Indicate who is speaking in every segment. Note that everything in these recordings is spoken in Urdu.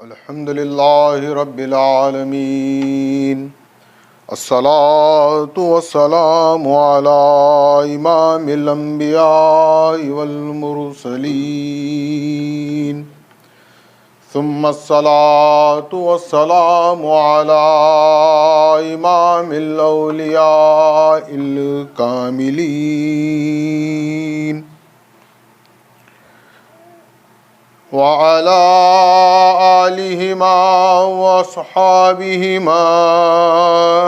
Speaker 1: الحمد للہ رب العالمین، الصلاة والسلام علی امام الانبیاء والمرسلین، ثم الصلاة والسلام علی امام الاولیاء الکاملین، وعلى آلهما وأصحابهما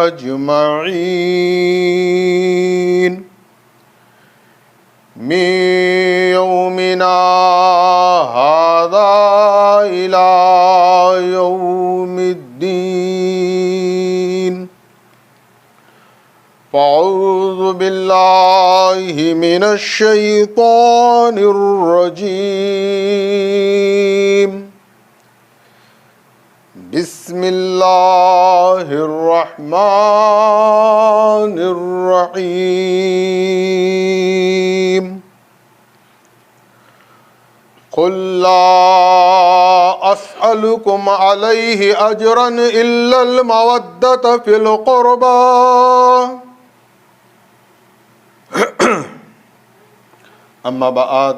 Speaker 1: أجمعين من يومنا هذا إلى يوم الدين. فأعوذ بالله من الشيطان الرجيم. بسم الله الرحمن الرحيم. قل لا أسألكم عليه أجرا إلا المودة في القربى. اما بعد،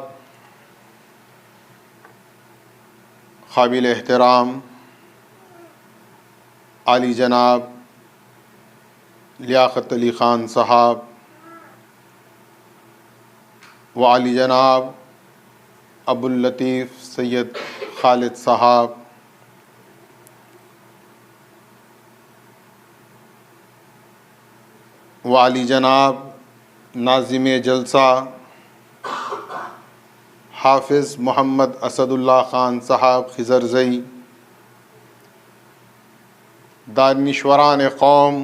Speaker 1: قابل احترام عالی جناب لیاقت علی خان صاحب و عالی جناب ابو اللطیف سید خالد صاحب، و عالی جناب ناظم جلسہ حافظ محمد اسد اللہ خان صاحب خضرزئی، دانشوران قوم،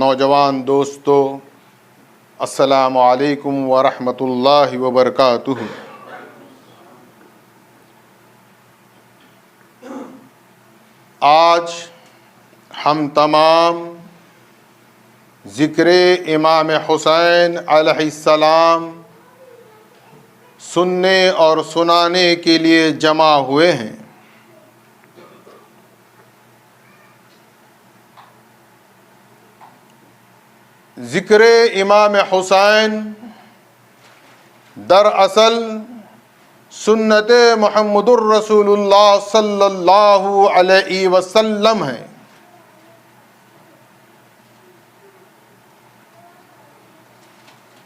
Speaker 1: نوجوان دوستو، السلام علیکم ورحمۃ اللہ وبرکاتہ. آج ہم تمام ذکر امام حسین علیہ السلام سننے اور سنانے کے لیے جمع ہوئے ہیں. ذکر امام حسین دراصل سنت محمد الرسول اللہ صلی اللہ علیہ وسلم ہے.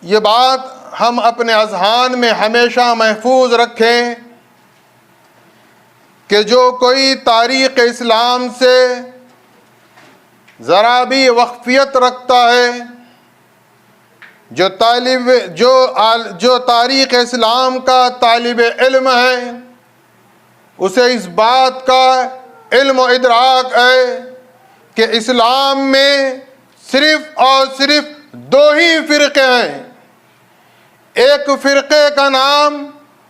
Speaker 1: یہ بات ہم اپنے اذہان میں ہمیشہ محفوظ رکھیں کہ جو کوئی تاریخ اسلام سے ذرا بھی واقفیت رکھتا ہے، جو تاریخ اسلام کا طالب علم ہے، اسے اس بات کا علم و ادراک ہے کہ اسلام میں صرف اور صرف دو ہی فرقے ہیں. ایک فرقے کا نام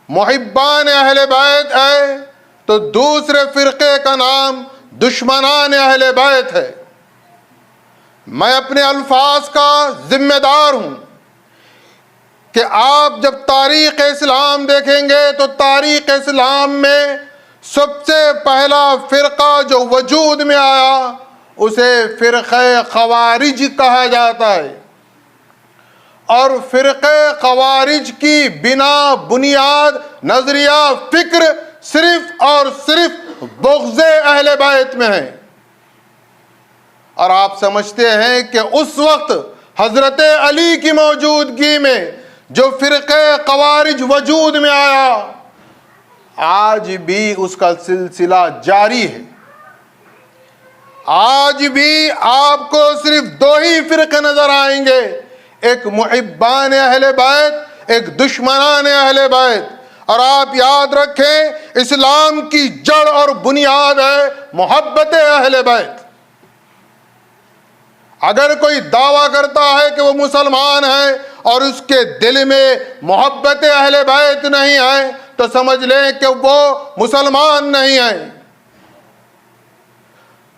Speaker 1: محبان اہل بیت ہے تو دوسرے فرقے کا نام دشمنان اہل بیت ہے. میں اپنے الفاظ کا ذمہ دار ہوں کہ آپ جب تاریخ اسلام دیکھیں گے تو تاریخ اسلام میں سب سے پہلا فرقہ جو وجود میں آیا اسے فرقہ خوارج کہا جاتا ہے، اور فرقہ خوارج کی بنیاد نظریہ فکر صرف اور صرف بغض اہل بیت میں ہے. اور آپ سمجھتے ہیں کہ اس وقت حضرت علی کی موجودگی میں جو فرقہ خوارج وجود میں آیا، آج بھی اس کا سلسلہ جاری ہے. آج بھی آپ کو صرف دو ہی فرقے نظر آئیں گے، ایک محبان اہل بیت، ایک دشمنان اہل بیت. اور آپ یاد رکھیں، اسلام کی جڑ اور بنیاد ہے محبت اہل بیت. اگر کوئی دعویٰ کرتا ہے کہ وہ مسلمان ہے اور اس کے دل میں محبت اہل بیت نہیں ہے تو سمجھ لیں کہ وہ مسلمان نہیں ہے.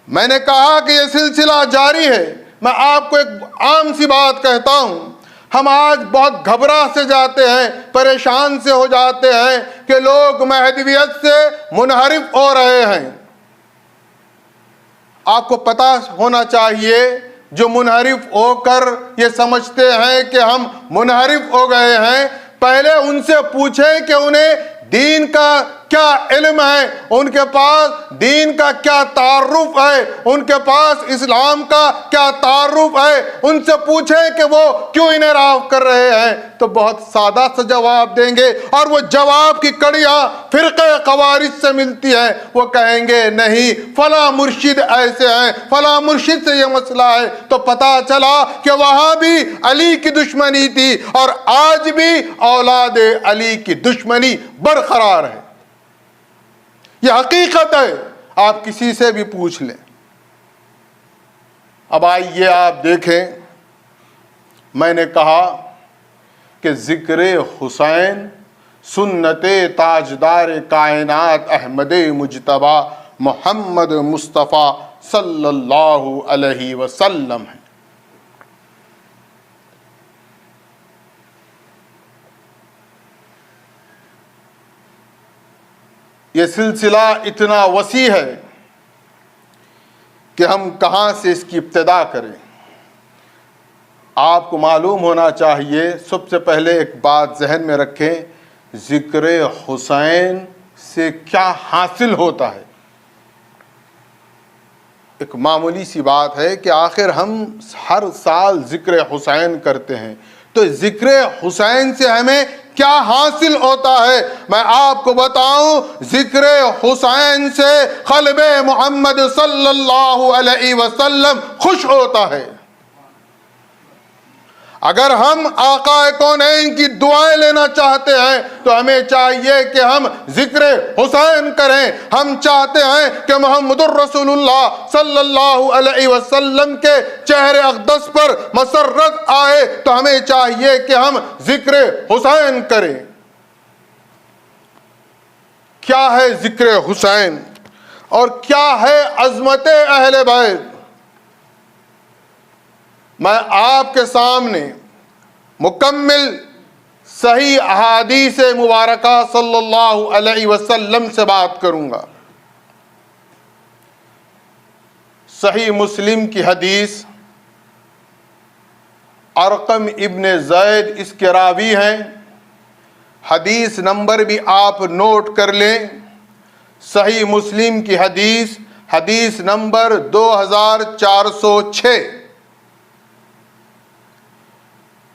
Speaker 1: میں نے کہا کہ یہ سلسلہ جاری ہے. میں آپ کو ایک عام سی بات کہتا ہوں، ہم آج بہت گھبرا سے جاتے ہیں، پریشان سے ہو جاتے ہیں کہ لوگ مہدویت سے منحرف ہو رہے ہیں. آپ کو پتہ ہونا چاہیے جو منحرف ہو کر یہ سمجھتے ہیں کہ ہم منحرف ہو گئے ہیں، پہلے ان سے پوچھیں کہ انہیں دین کا کیا علم ہے، ان کے پاس دین کا کیا تعارف ہے، ان کے پاس اسلام کا کیا تعارف ہے، ان سے پوچھیں کہ وہ کیوں انحراف کر رہے ہیں، تو بہت سادہ سا جواب دیں گے، اور وہ جواب کی کڑیاں فرقہ خوارج سے ملتی ہیں۔ وہ کہیں گے نہیں فلاں مرشد ایسے ہیں، فلاں مرشد سے یہ مسئلہ ہے، تو پتہ چلا کہ وہاں بھی علی کی دشمنی تھی اور آج بھی اولاد علی کی دشمنی برقرار ہے۔ یہ حقیقت ہے، آپ کسی سے بھی پوچھ لیں۔ اب آئیے آپ دیکھیں، میں نے کہا کہ ذکر حسین سنت تاجدار کائنات احمد مجتبی محمد مصطفیٰ صلی اللہ علیہ وسلم ہے۔ یہ سلسلہ اتنا وسیع ہے کہ ہم کہاں سے اس کی ابتدا کریں۔ آپ کو معلوم ہونا چاہیے، سب سے پہلے ایک بات ذہن میں رکھیں، ذکر حسین سے کیا حاصل ہوتا ہے۔ ایک معمولی سی بات ہے کہ آخر ہم ہر سال ذکر حسین کرتے ہیں، تو ذکر حسین سے ہمیں کیا حاصل ہوتا ہے؟ میں آپ کو بتاؤں، ذکر حسین سے قلب محمد صلی اللہ علیہ وسلم خوش ہوتا ہے۔ اگر ہم آقا کونین کی دعائیں لینا چاہتے ہیں تو ہمیں چاہیے کہ ہم ذکر حسین کریں۔ ہم چاہتے ہیں کہ محمد الرسول اللہ صلی اللہ علیہ وسلم کے چہرے اقدس پر مسرت آئے تو ہمیں چاہیے کہ ہم ذکر حسین کریں۔ کیا ہے ذکر حسین اور کیا ہے عظمت اہل بیت؟ میں آپ کے سامنے مکمل صحیح احادیث مبارکہ صلی اللہ علیہ وسلم سے بات کروں گا۔ صحیح مسلم کی حدیث، ارقم ابن زید اس کے راوی ہیں، حدیث نمبر بھی آپ نوٹ کر لیں۔ صحیح مسلم کی حدیث، حدیث نمبر 2406۔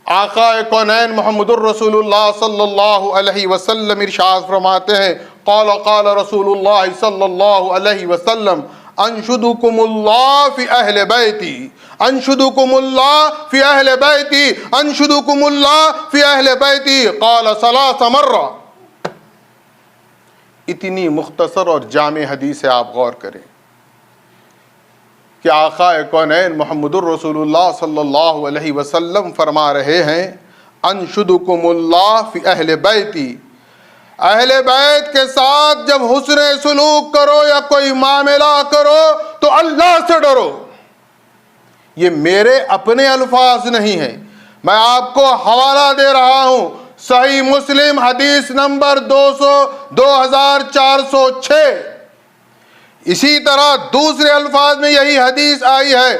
Speaker 1: آقا کونین محمد الرسول اللہ صلی اللہ علیہ وسلم ارشاد فرماتے ہیں، قال رسول اللہ صلی اللہ علیہ وسلم، انشدکم اللہ فی اہل بیتی، انشدکم اللہ فی اہل بیتی، انشدکم اللہ فی اہل بیتی، قال ثلاث مرہ۔ اتنی مختصر اور جامع حدیث ہے، آپ غور کریں کہ آقا کونین محمد الرسول اللہ صلی اللہ علیہ وسلم فرما رہے ہیں، انشدکم اللہ فی اہل بیتی، اہل بیت کے ساتھ جب حسن سلوک کرو یا کوئی معاملہ کرو تو اللہ سے ڈرو۔ یہ میرے اپنے الفاظ نہیں ہیں، میں آپ کو حوالہ دے رہا ہوں، صحیح مسلم حدیث نمبر 2406۔ اسی طرح دوسرے الفاظ میں یہی حدیث آئی ہے،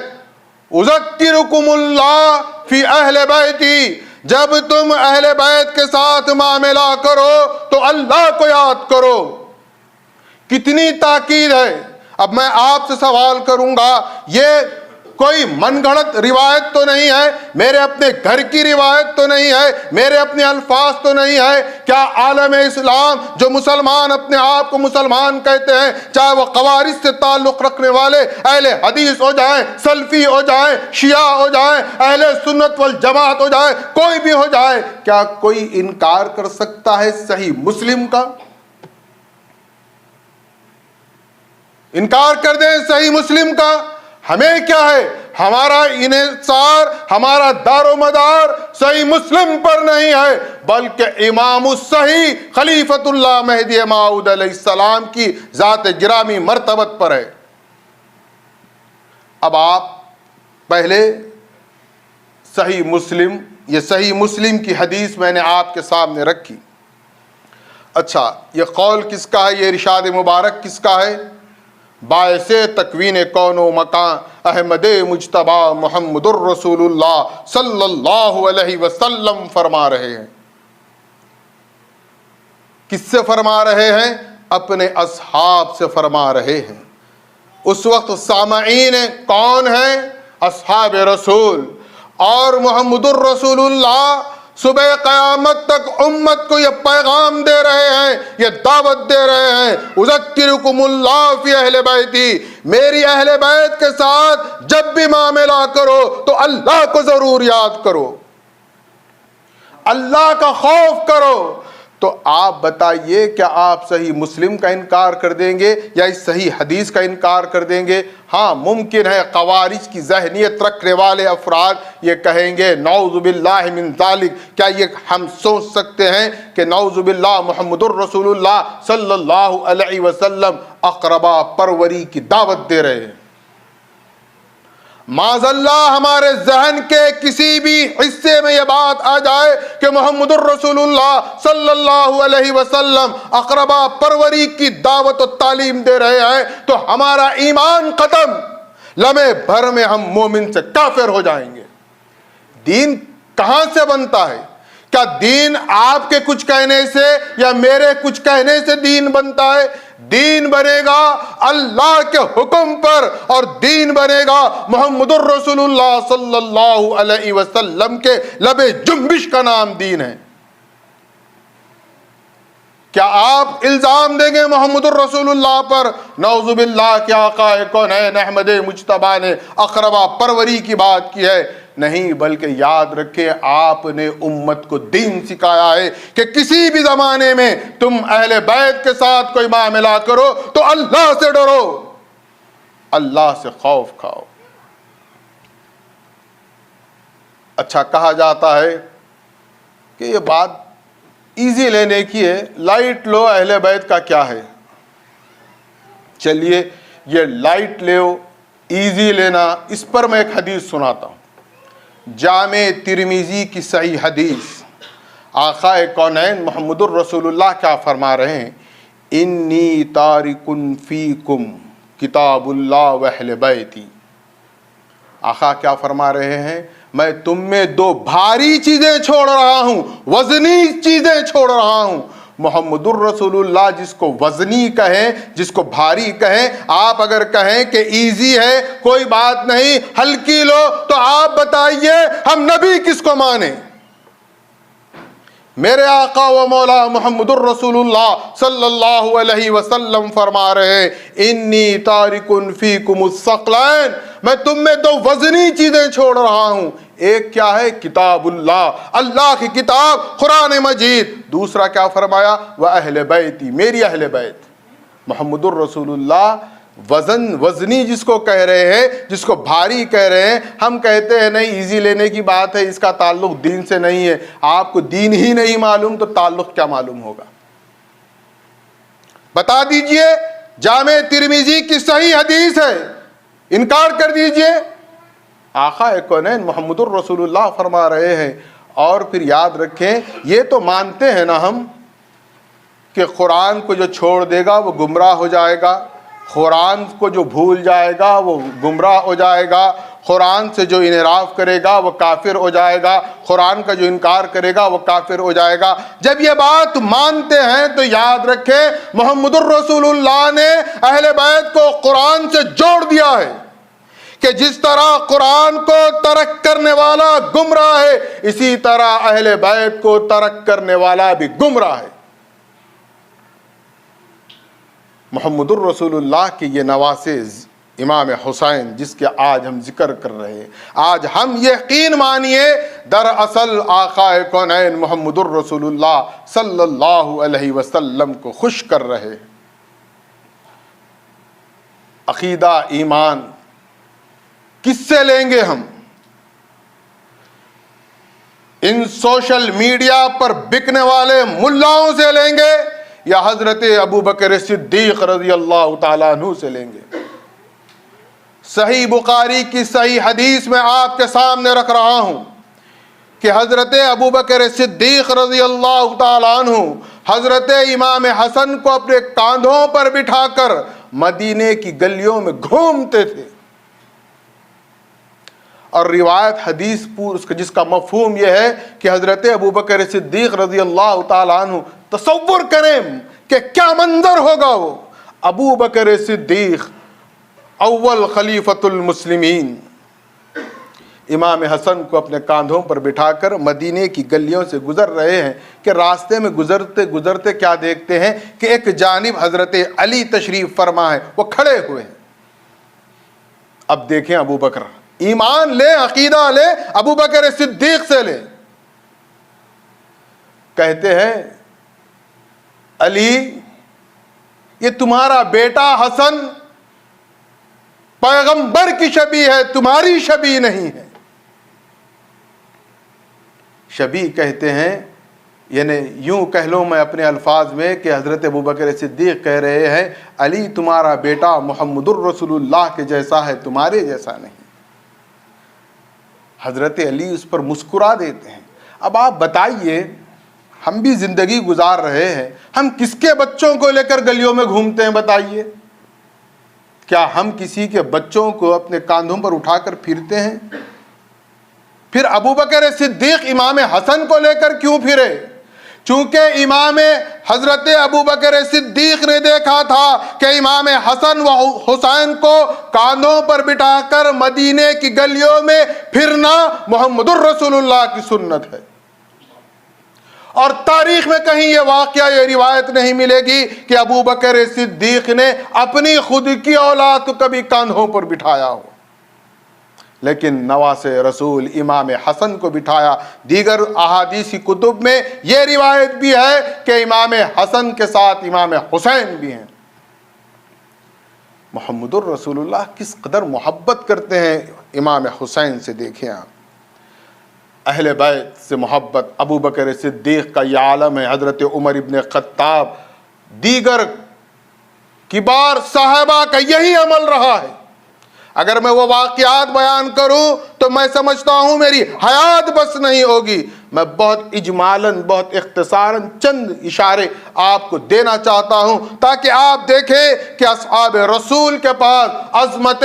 Speaker 1: اذکرکم اللہ فی اہل بیتی، جب تم اہل بیت کے ساتھ معاملہ کرو تو اللہ کو یاد کرو۔ کتنی تاکید ہے۔ اب میں آپ سے سوال کروں گا، یہ کوئی من گھڑت روایت تو نہیں ہے، میرے اپنے گھر کی روایت تو نہیں ہے، میرے اپنے الفاظ تو نہیں ہے۔ کیا عالم اسلام جو مسلمان اپنے آپ کو مسلمان کہتے ہیں، چاہے وہ خوارج سے تعلق رکھنے والے اہل حدیث ہو جائیں، سلفی ہو جائیں، شیعہ ہو جائیں، اہل سنت والجماعت ہو جائیں، کوئی بھی ہو جائے، کیا کوئی انکار کر سکتا ہے صحیح مسلم کا؟ انکار کر دیں صحیح مسلم کا؟ ہمیں کیا ہے، ہمارا انحصار، ہمارا دار و مدار صحیح مسلم پر نہیں ہے، بلکہ امام الصحیح خلیفۃ اللہ مہدی موعود علیہ السلام کی ذات گرامی مرتبت پر ہے۔ اب آپ پہلے صحیح مسلم، یہ صحیح مسلم کی حدیث میں نے آپ کے سامنے رکھی۔ اچھا، یہ قول کس کا ہے، یہ ارشاد مبارک کس کا ہے؟ باعث تکوین کون و مکان احمد مجتبی محمد الرسول اللہ صلی اللہ علیہ وسلم فرما رہے ہیں۔ کس سے فرما رہے ہیں؟ اپنے اصحاب سے فرما رہے ہیں۔ اس وقت سامعین کون ہیں؟ اصحاب رسول، اور محمد الرسول اللہ صبح قیامت تک امت کو یہ پیغام دے رہے ہیں، یہ دعوت دے رہے ہیں، اذکرکم اللہ فی اہل بیتی، میری اہل بیت کے ساتھ جب بھی معاملہ کرو تو اللہ کو ضرور یاد کرو، اللہ کا خوف کرو۔ تو آپ بتائیے کیا آپ صحیح مسلم کا انکار کر دیں گے یا اس صحیح حدیث کا انکار کر دیں گے؟ ہاں ممکن ہے خوارج کی ذہنیت رکھنے والے افراد یہ کہیں گے نعوذ باللہ من ذالک، کیا یہ ہم سوچ سکتے ہیں کہ نعوذ باللہ محمد الرسول اللہ صلی اللہ علیہ وسلم اقربا پروری کی دعوت دے رہے ہیں؟ معاذ اللہ ہمارے ذہن کے کسی بھی حصے میں یہ بات آ جائے کہ محمد الرسول اللہ صلی اللہ علیہ وسلم اقربا پروری کی دعوت و تعلیم دے رہے ہیں تو ہمارا ایمان ختم، لمحے بھر میں ہم مومن سے کافر ہو جائیں گے۔ دین کہاں سے بنتا ہے؟ کیا دین آپ کے کچھ کہنے سے یا میرے کچھ کہنے سے دین بنتا ہے؟ دین بنے گا اللہ کے حکم پر، اور دین بنے گا محمد الرسول اللہ صلی اللہ علیہ وسلم کے لب جنبش کا نام دین ہے۔ کیا آپ الزام دیں گے محمد الرسول اللہ پر نعوذ باللہ کہ آقا کونین احمد مجتبی نے اقربا پروری کی بات کی ہے؟ نہیں، بلکہ یاد رکھیں آپ نے امت کو دین سکھایا ہے کہ کسی بھی زمانے میں تم اہل بیت کے ساتھ کوئی معاملہ کرو تو اللہ سے ڈرو، اللہ سے خوف کھاؤ۔ اچھا کہا جاتا ہے کہ یہ بات ایزی لینے کی ہے، لائٹ لو اہل بیت کا کیا ہے؟ چلیے یہ لائٹ لو ایزی لینا، اس پر میں ایک حدیث سناتا ہوں۔ جامع ترمذی کی صحیح حدیث، آقا کونین محمد الرسول اللہ کیا فرما رہے ہیں؟ انی تارک فیکم کتاب اللہ و اہل بیتی۔ آقا کیا فرما رہے ہیں؟ میں تم میں دو بھاری چیزیں چھوڑ رہا ہوں، وزنی چیزیں چھوڑ رہا ہوں۔ محمد الرسول اللہ جس کو وزنی کہیں، جس کو بھاری کہیں، آپ اگر کہیں کہ ایزی ہے کوئی بات نہیں ہلکی لو، تو آپ بتائیے ہم نبی کس کو مانیں؟ میرے آقا و مولا محمد الرسول اللہ صلی اللہ علیہ وسلم فرما رہے ہیں انی تارک فیکم الثقلین، میں تم میں دو وزنی چیزیں چھوڑ رہا ہوں۔ ایک کیا ہے؟ کتاب اللہ، اللہ کی کتاب قرآن مجید۔ دوسرا کیا فرمایا؟ وہ اہل بیتی، میری اہل بیت۔ محمد الرسول اللہ وزنی جس کو کہہ رہے ہیں، جس کو بھاری کہہ رہے ہیں، ہم کہتے ہیں نہیں ایزی لینے کی بات ہے، اس کا تعلق دین سے نہیں ہے۔ آپ کو دین ہی نہیں معلوم تو تعلق کیا معلوم ہوگا؟ بتا دیجئے، جامع ترمذی کی صحیح حدیث ہے، انکار کر دیجئے۔ آقا کونین محمد الرسول اللہ فرما رہے ہیں، اور پھر یاد رکھیں یہ تو مانتے ہیں نا ہم کہ قرآن کو جو چھوڑ دے گا وہ گمراہ ہو جائے گا، قرآن کو جو بھول جائے گا وہ گمراہ ہو جائے گا، قرآن سے جو انحراف کرے گا وہ کافر ہو جائے گا، قرآن کا جو انکار کرے گا وہ کافر ہو جائے گا۔ جب یہ بات مانتے ہیں تو یاد رکھیں محمد الرسول اللہ نے اہل بیت کو قرآن سے جوڑ دیا ہے کہ جس طرح قرآن کو ترک کرنے والا گمراہ ہے، اسی طرح اہل بیت کو ترک کرنے والا بھی گمراہ ہے۔ محمد الرسول اللہ کے یہ نواسے امام حسین جس کے آج ہم ذکر کر رہے ہیں، آج ہم یقین مانیے دراصل آقا کونین محمد الرسول اللہ صلی اللہ علیہ وسلم کو خوش کر رہے ہیں۔ عقیدہ ایمان کس سے لیں گے ہم؟ ان سوشل میڈیا پر بکنے والے ملاؤں سے لیں گے یا حضرت ابوبکر صدیق رضی اللہ تعالیٰ عنہ سے لیں گے؟ صحیح بخاری کی صحیح حدیث میں آپ کے سامنے رکھ رہا ہوں کہ حضرت ابوبکر صدیق رضی اللہ تعالیٰ عنہ حضرت امام حسن کو اپنے کاندھوں پر بٹھا کر مدینے کی گلیوں میں گھومتے تھے. اور روایت حدیث جس کا مفہوم یہ ہے کہ حضرت ابوبکر صدیق رضی اللہ تعالیٰ عنہ، تصور کریں کہ کیا منظر ہوگا وہ. ابوبکر صدیق اول خلیفۃ المسلمین امام حسن کو اپنے کاندھوں پر بٹھا کر مدینے کی گلیوں سے گزر رہے ہیں کہ راستے میں گزرتے گزرتے کیا دیکھتے ہیں کہ ایک جانب حضرت علی تشریف فرما ہے، وہ کھڑے ہوئے ہیں. اب دیکھیں ابوبکر، ایمان لے، عقیدہ لے، ابوبکر صدیق سے لے. کہتے ہیں علی، یہ تمہارا بیٹا حسن پیغمبر کی شبیہ ہے، تمہاری شبیہ نہیں ہے. شبیہ کہتے ہیں یعنی یوں کہہ لوں میں اپنے الفاظ میں کہ حضرت ابوبکر صدیق کہہ رہے ہیں علی تمہارا بیٹا محمد الرسول اللہ کے جیسا ہے، تمہارے جیسا نہیں. حضرت علی اس پر مسکرا دیتے ہیں. اب آپ بتائیے، ہم بھی زندگی گزار رہے ہیں، ہم کس کے بچوں کو لے کر گلیوں میں گھومتے ہیں بتائیے؟ کیا ہم کسی کے بچوں کو اپنے کاندھوں پر اٹھا کر پھرتے ہیں؟ پھر ابوبکر صدیق امام حسن کو لے کر کیوں پھرے؟ چونکہ امام حضرت ابوبکر صدیق نے دیکھا تھا کہ امام حسن و حسین کو کاندھوں پر بٹھا کر مدینے کی گلیوں میں پھرنا محمد الرسول اللہ کی سنت ہے. اور تاریخ میں کہیں یہ واقعہ، یہ روایت نہیں ملے گی کہ ابوبکر صدیق نے اپنی خود کی اولاد کو کبھی کاندھوں پر بٹھایا ہو. لیکن نواس رسول امام حسن کو بٹھایا. دیگر احادیثی کتب میں یہ روایت بھی ہے کہ امام حسن کے ساتھ امام حسین بھی ہیں. محمد الرسول اللہ کس قدر محبت کرتے ہیں امام حسین سے. دیکھیں آپ، اہل بیت سے محبت. ابوبکر صدیق کا یہ عالم ہے. حضرت عمر ابن خطاب، دیگر کبار صحابہ کا یہی عمل رہا ہے. اگر میں وہ واقعات بیان کروں تو میں سمجھتا ہوں میری حیات بس نہیں ہوگی. میں بہت اجمالاً، بہت اختصاراً چند اشارے آپ کو دینا چاہتا ہوں تاکہ آپ دیکھیں کہ اصحاب رسول کے پاس عظمت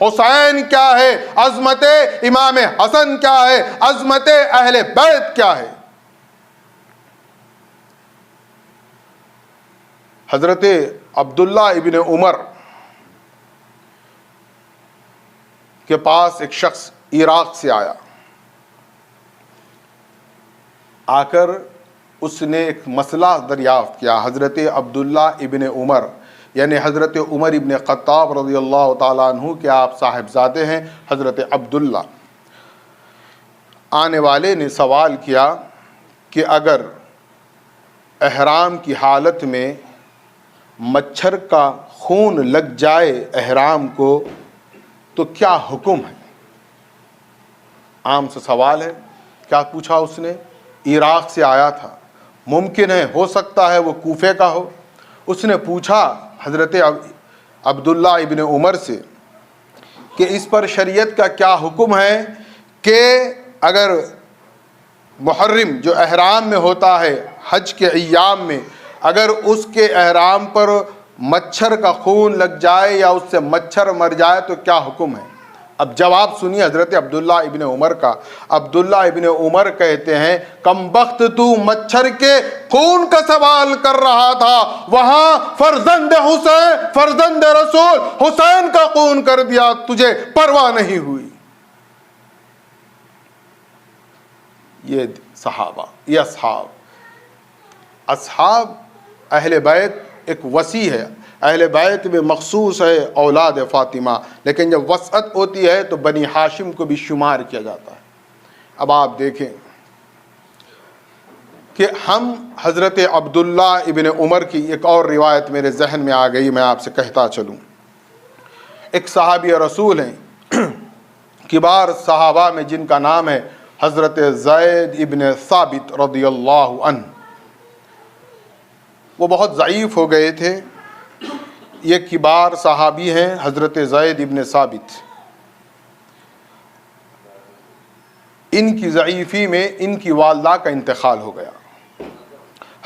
Speaker 1: حسین کیا ہے، عظمت امام حسن کیا ہے، عظمت اہل بیت کیا ہے. حضرت عبداللہ ابن عمر کے پاس ایک شخص عراق سے آیا. آ کر اس نے ایک مسئلہ دریافت کیا. حضرت عبداللہ ابن عمر یعنی حضرت عمر ابن خطاب رضی اللہ تعالیٰ عنہ کے آپ صاحبزادے ہیں حضرت عبداللہ. آنے والے نے سوال کیا کہ اگر احرام کی حالت میں مچھر کا خون لگ جائے احرام کو تو کیا حکم ہے؟ عام سے سوال ہے. کیا پوچھا اس نے؟ عراق سے آیا تھا، ممکن ہے ہو سکتا ہے وہ کوفے کا ہو. اس نے پوچھا حضرت عبداللہ ابن عمر سے کہ اس پر شریعت کا کیا حکم ہے کہ اگر محرم جو احرام میں ہوتا ہے حج کے ایام میں، اگر اس کے احرام پر مچھر کا خون لگ جائے یا اس سے مچھر مر جائے تو کیا حکم ہے؟ اب جواب سنیے حضرت عبداللہ ابن عمر کا. عبداللہ ابن عمر کہتے ہیں کم بخت تو مچھر کے خون کا سوال کر رہا تھا، وہاں فرزند حسین، فرزند رسول حسین کا خون کر دیا، تجھے پرواہ نہیں ہوئی. یہ صحابہ، یہ اصحاب اہل بیت ایک وسیع ہے. اہل بیت میں مخصوص ہے اولاد فاطمہ، لیکن جب وسعت ہوتی ہے تو بنی ہاشم کو بھی شمار کیا جاتا ہے. اب آپ دیکھیں کہ ہم حضرت عبداللہ ابن عمر کی ایک اور روایت میرے ذہن میں آ گئی، میں آپ سے کہتا چلوں. ایک صحابی رسول ہیں کبار صحابہ میں جن کا نام ہے حضرت زید ابن ثابت رضی اللہ عنہ. وہ بہت ضعیف ہو گئے تھے. یہ کبار صحابی ہیں حضرت زید ابن ثابت. ان کی ضعیفی میں ان کی والدہ کا انتقال ہو گیا.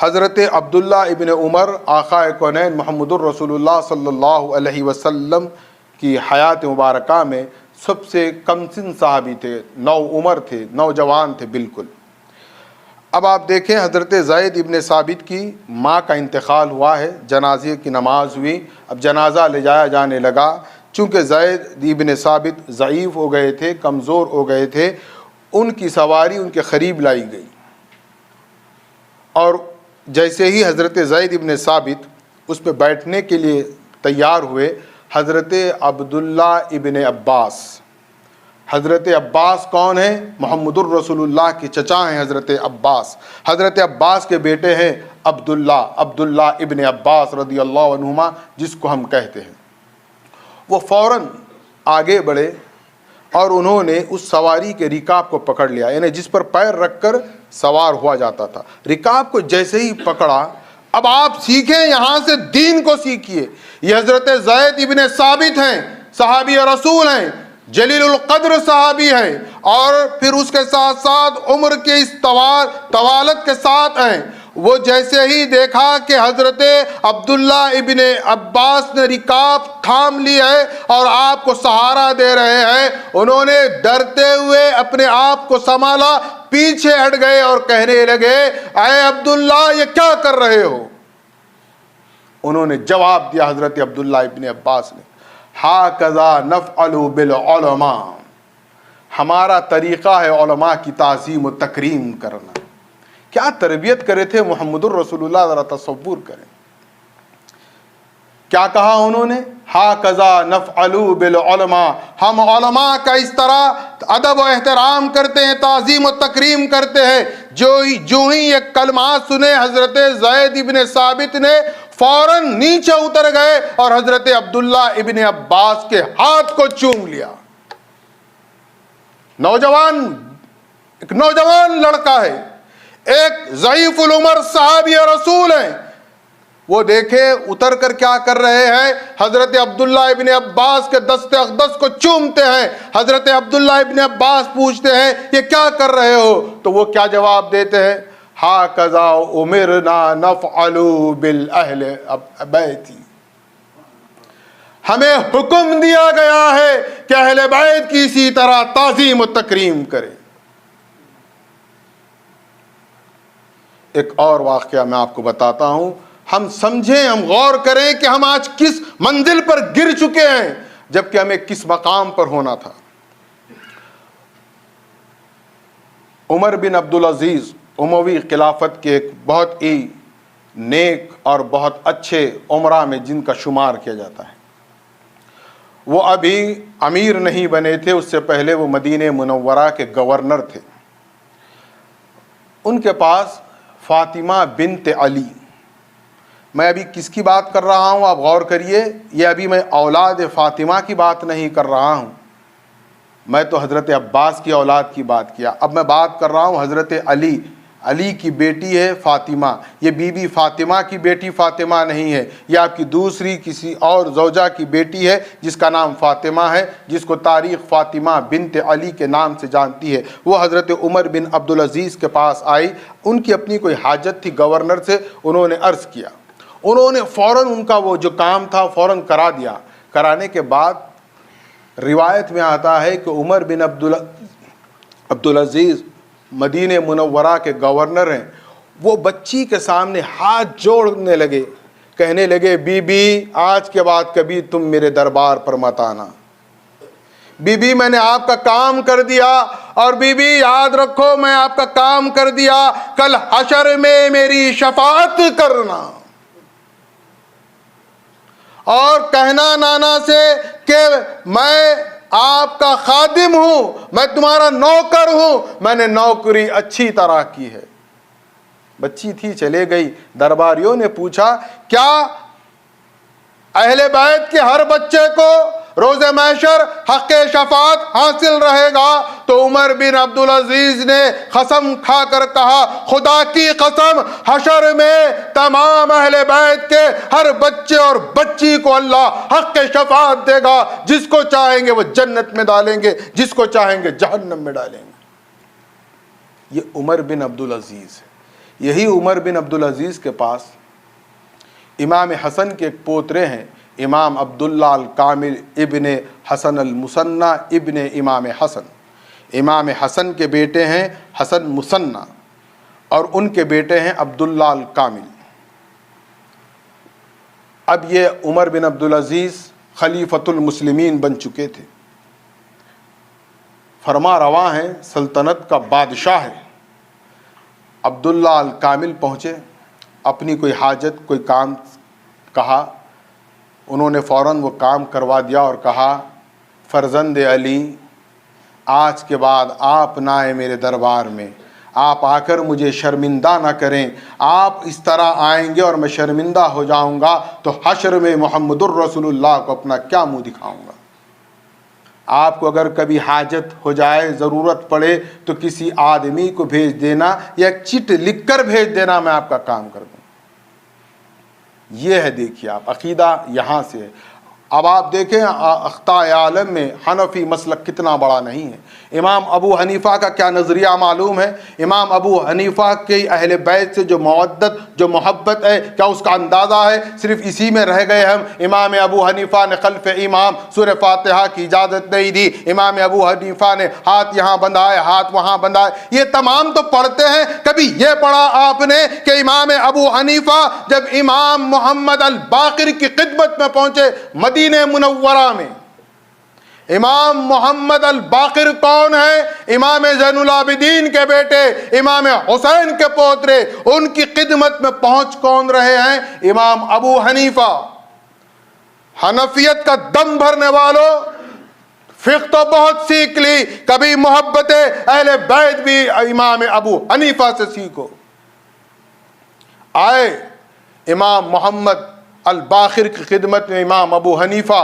Speaker 1: حضرت عبداللہ ابن عمر آقا کونین محمد الرسول اللہ صلی اللہ علیہ وسلم کی حیات مبارکہ میں سب سے کم سن صحابی تھے، نو عمر تھے، نوجوان تھے بالکل۔ اب آپ دیکھیں حضرت زید ابن ثابت کی ماں کا انتقال ہوا ہے، جنازے کی نماز ہوئی، اب جنازہ لے جایا جانے لگا۔ چونکہ زید ابن ثابت ضعیف ہو گئے تھے، کمزور ہو گئے تھے، ان کی سواری ان کے قریب لائی گئی، اور جیسے ہی حضرت زید ابن ثابت اس پہ بیٹھنے کے لیے تیار ہوئے، حضرت عبداللہ ابن عباس، حضرت عباس کون ہیں؟ محمد الرسول اللہ کے چچا ہیں حضرت عباس، حضرت عباس کے بیٹے ہیں عبداللہ ابن عباس رضی اللہ عنہما، جس کو ہم کہتے ہیں۔ وہ فوراً آگے بڑھے اور انہوں نے اس سواری کے رکاب کو پکڑ لیا، یعنی جس پر پیر رکھ کر سوار ہوا جاتا تھا، رکاب کو جیسے ہی پکڑا، اب آپ سیکھیں، یہاں سے دین کو سیکھیے۔ یہ حضرت زید ابن ثابت ہیں، صحابی رسول ہیں، جلیل القدر صحابی ہیں، اور پھر اس کے ساتھ ساتھ عمر کے اس طوالت کے ساتھ ہیں۔ وہ جیسے ہی دیکھا کہ حضرت عبداللہ ابن عباس نے رکاب تھام لی ہے اور آپ کو سہارا دے رہے ہیں، انہوں نے ڈرتے ہوئے اپنے آپ کو سنبھالا، پیچھے ہٹ گئے اور کہنے لگے، اے عبداللہ یہ کیا کر رہے ہو؟ انہوں نے جواب دیا حضرت عبداللہ ابن عباس نے، ہاکذا نفعل بالعلماء، ہمارا طریقہ ہے علماء کی تعظیم و تکریم کرنا۔ کیا تربیت کرے تھے محمد الرسول اللہ، ذرا تصور کریں۔ کیا کہا انہوں نے؟ ہاکذا نفعل بالعلماء، ہم علماء کا اس طرح ادب و احترام کرتے ہیں، تعظیم و تکریم کرتے ہیں۔ جو ہی یہ کلمات سنے حضرت زید ابن ثابت نے فوراً نیچے اتر گئے اور حضرت عبداللہ ابن عباس کے ہاتھ کو چوم لیا۔ ایک نوجوان لڑکا ہے، ایک ضعیف العمر صحابی رسول ہیں، وہ دیکھیں اتر کر کیا کر رہے ہیں، حضرت عبداللہ ابن عباس کے دست اقدس کو چومتے ہیں۔ حضرت عبداللہ ابن عباس پوچھتے ہیں یہ کیا کر رہے ہو؟ تو وہ کیا جواب دیتے ہیں؟ ہاکذا امرنا نفعل بالاہل بیتی، ہمیں حکم دیا گیا ہے کہ اہل بیت کی اسی طرح تعظیم و تکریم کریں۔ ایک اور واقعہ میں آپ کو بتاتا ہوں، ہم سمجھیں، ہم غور کریں کہ ہم آج کس منزل پر گر چکے ہیں جبکہ ہمیں کس مقام پر ہونا تھا۔ عمر بن عبدالعزیز اموی خلافت کے ایک بہت ہی نیک اور بہت اچھے عمرہ میں جن کا شمار کیا جاتا ہے، وہ ابھی امیر نہیں بنے تھے، اس سے پہلے وہ مدینہ منورہ کے گورنر تھے۔ ان کے پاس فاطمہ بنت علی، میں ابھی کس کی بات کر رہا ہوں آپ غور کریے، یہ ابھی میں اولاد فاطمہ کی بات نہیں کر رہا ہوں، میں تو حضرت عباس کی اولاد کی بات کیا، اب میں بات کر رہا ہوں حضرت علی کی بیٹی ہے فاطمہ۔ یہ بی بی فاطمہ کی بیٹی فاطمہ نہیں ہے، یہ آپ کی دوسری کسی اور زوجہ کی بیٹی ہے جس کا نام فاطمہ ہے، جس کو تاریخ فاطمہ بنت علی کے نام سے جانتی ہے۔ وہ حضرت عمر بن عبدالعزیز کے پاس آئی، ان کی اپنی کوئی حاجت تھی گورنر سے، انہوں نے عرض کیا، انہوں نے فوراً ان کا وہ جو کام تھا فوراً کرا دیا۔ کرانے کے بعد روایت میں آتا ہے کہ عمر بن عبدالعزیز مدینہ منورہ کے گورنر ہیں، وہ بچی کے سامنے ہاتھ جوڑنے لگے، کہنے لگے، بی بی آج کے بعد کبھی تم میرے دربار پر مت آنا، بی بی میں نے آپ کا کام کر دیا، اور بی بی یاد رکھو میں آپ کا کام کر دیا، کل حشر میں میری شفاعت کرنا، اور کہنا نانا سے کہ میں آپ کا خادم ہوں، میں تمہارا نوکر ہوں، میں نے نوکری اچھی طرح کی ہے۔ بچی تھی چلے گئی۔ درباریوں نے پوچھا کیا اہل بیت کے ہر بچے کو روز محشر حق شفاعت حاصل رہے گا؟ تو عمر بن عبدالعزیز نے قسم کھا کر کہا، خدا کی قسم، حشر میں تمام اہل بیت کے ہر بچے اور بچی کو اللہ حق شفاعت دے گا، جس کو چاہیں گے وہ جنت میں ڈالیں گے، جس کو چاہیں گے جہنم میں ڈالیں گے۔ یہ عمر بن عبدالعزیز ہے، یہی عمر بن عبدالعزیز کے پاس امام حسن کے ایک پوترے ہیں، امام عبداللہ الکامل ابن حسن المثنی ابن امام حسن۔ امام حسن کے بیٹے ہیں حسن مثنی اور ان کے بیٹے ہیں عبداللہ الکامل۔ اب یہ عمر بن عبدالعزیز خلیفۃ المسلمین بن چکے تھے، فرما رواں ہیں، سلطنت کا بادشاہ ہے۔ عبداللہ الکامل پہنچے، اپنی کوئی حاجت کوئی کام کہا، انہوں نے فوراً وہ کام کروا دیا اور کہا فرزند علی آج کے بعد آپ نہ آئے میرے دربار میں، آپ آ کر مجھے شرمندہ نہ کریں، آپ اس طرح آئیں گے اور میں شرمندہ ہو جاؤں گا تو حشر میں محمد الرسول اللہ کو اپنا کیا منہ دکھاؤں گا۔ آپ کو اگر کبھی حاجت ہو جائے، ضرورت پڑے تو کسی آدمی کو بھیج دینا یا ایک چٹ لکھ کر بھیج دینا، میں آپ کا کام کر دوں۔ یہ ہے، دیکھیے آپ، عقیدہ یہاں سے ہے۔ اب آپ دیکھیں اخطاء عالم میں حنفی مسلک کتنا بڑا نہیں ہے۔ امام ابو حنیفہ کا کیا نظریہ معلوم ہے؟ امام ابو حنیفہ کے اہل بیت سے جو مودت جو محبت ہے، کیا اس کا اندازہ ہے؟ صرف اسی میں رہ گئے ہم۔ امام ابو حنیفہ نے خلف امام سورہ فاتحہ کی اجازت نہیں دی، امام ابو حنیفہ نے ہاتھ یہاں بندھائے ہاتھ وہاں بندھائے، یہ تمام تو پڑھتے ہیں۔ کبھی یہ پڑھا آپ نے کہ امام ابو حنیفہ جب امام محمد الباقر کی خدمت میں پہنچے مدینہ منورہ میں، امام محمد الباقر کون ہے؟ امام زین العابدین کے بیٹے، امام حسین کے پوترے، ان کی خدمت میں پہنچ کون رہے ہیں؟ امام ابو حنیفہ۔ حنفیت کا دم بھرنے والوں، فقہ تو بہت سیکھ لی، کبھی محبت اہل بیت بھی امام ابو حنیفہ سے سیکھو۔ آئے امام محمد الباقر کی خدمت میں امام ابو حنیفہ،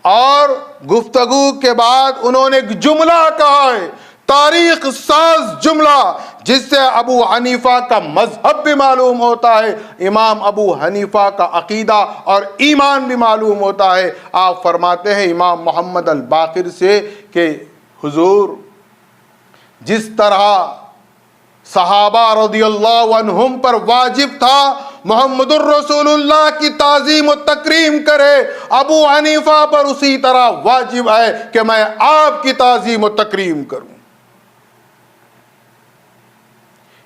Speaker 1: اور گفتگو کے بعد انہوں نے ایک جملہ کہا ہے، تاریخ ساز جملہ، جس سے ابو حنیفہ کا مذہب بھی معلوم ہوتا ہے، امام ابو حنیفہ کا عقیدہ اور ایمان بھی معلوم ہوتا ہے۔ آپ فرماتے ہیں امام محمد الباقر سے کہ حضور، جس طرح صحابہ رضی اللہ عنہم پر واجب تھا محمد الرسول اللہ کی تعظیم و تکریم کرے، ابو حنیفہ پر اسی طرح واجب ہے کہ میں آپ کی تعظیم و تکریم کروں۔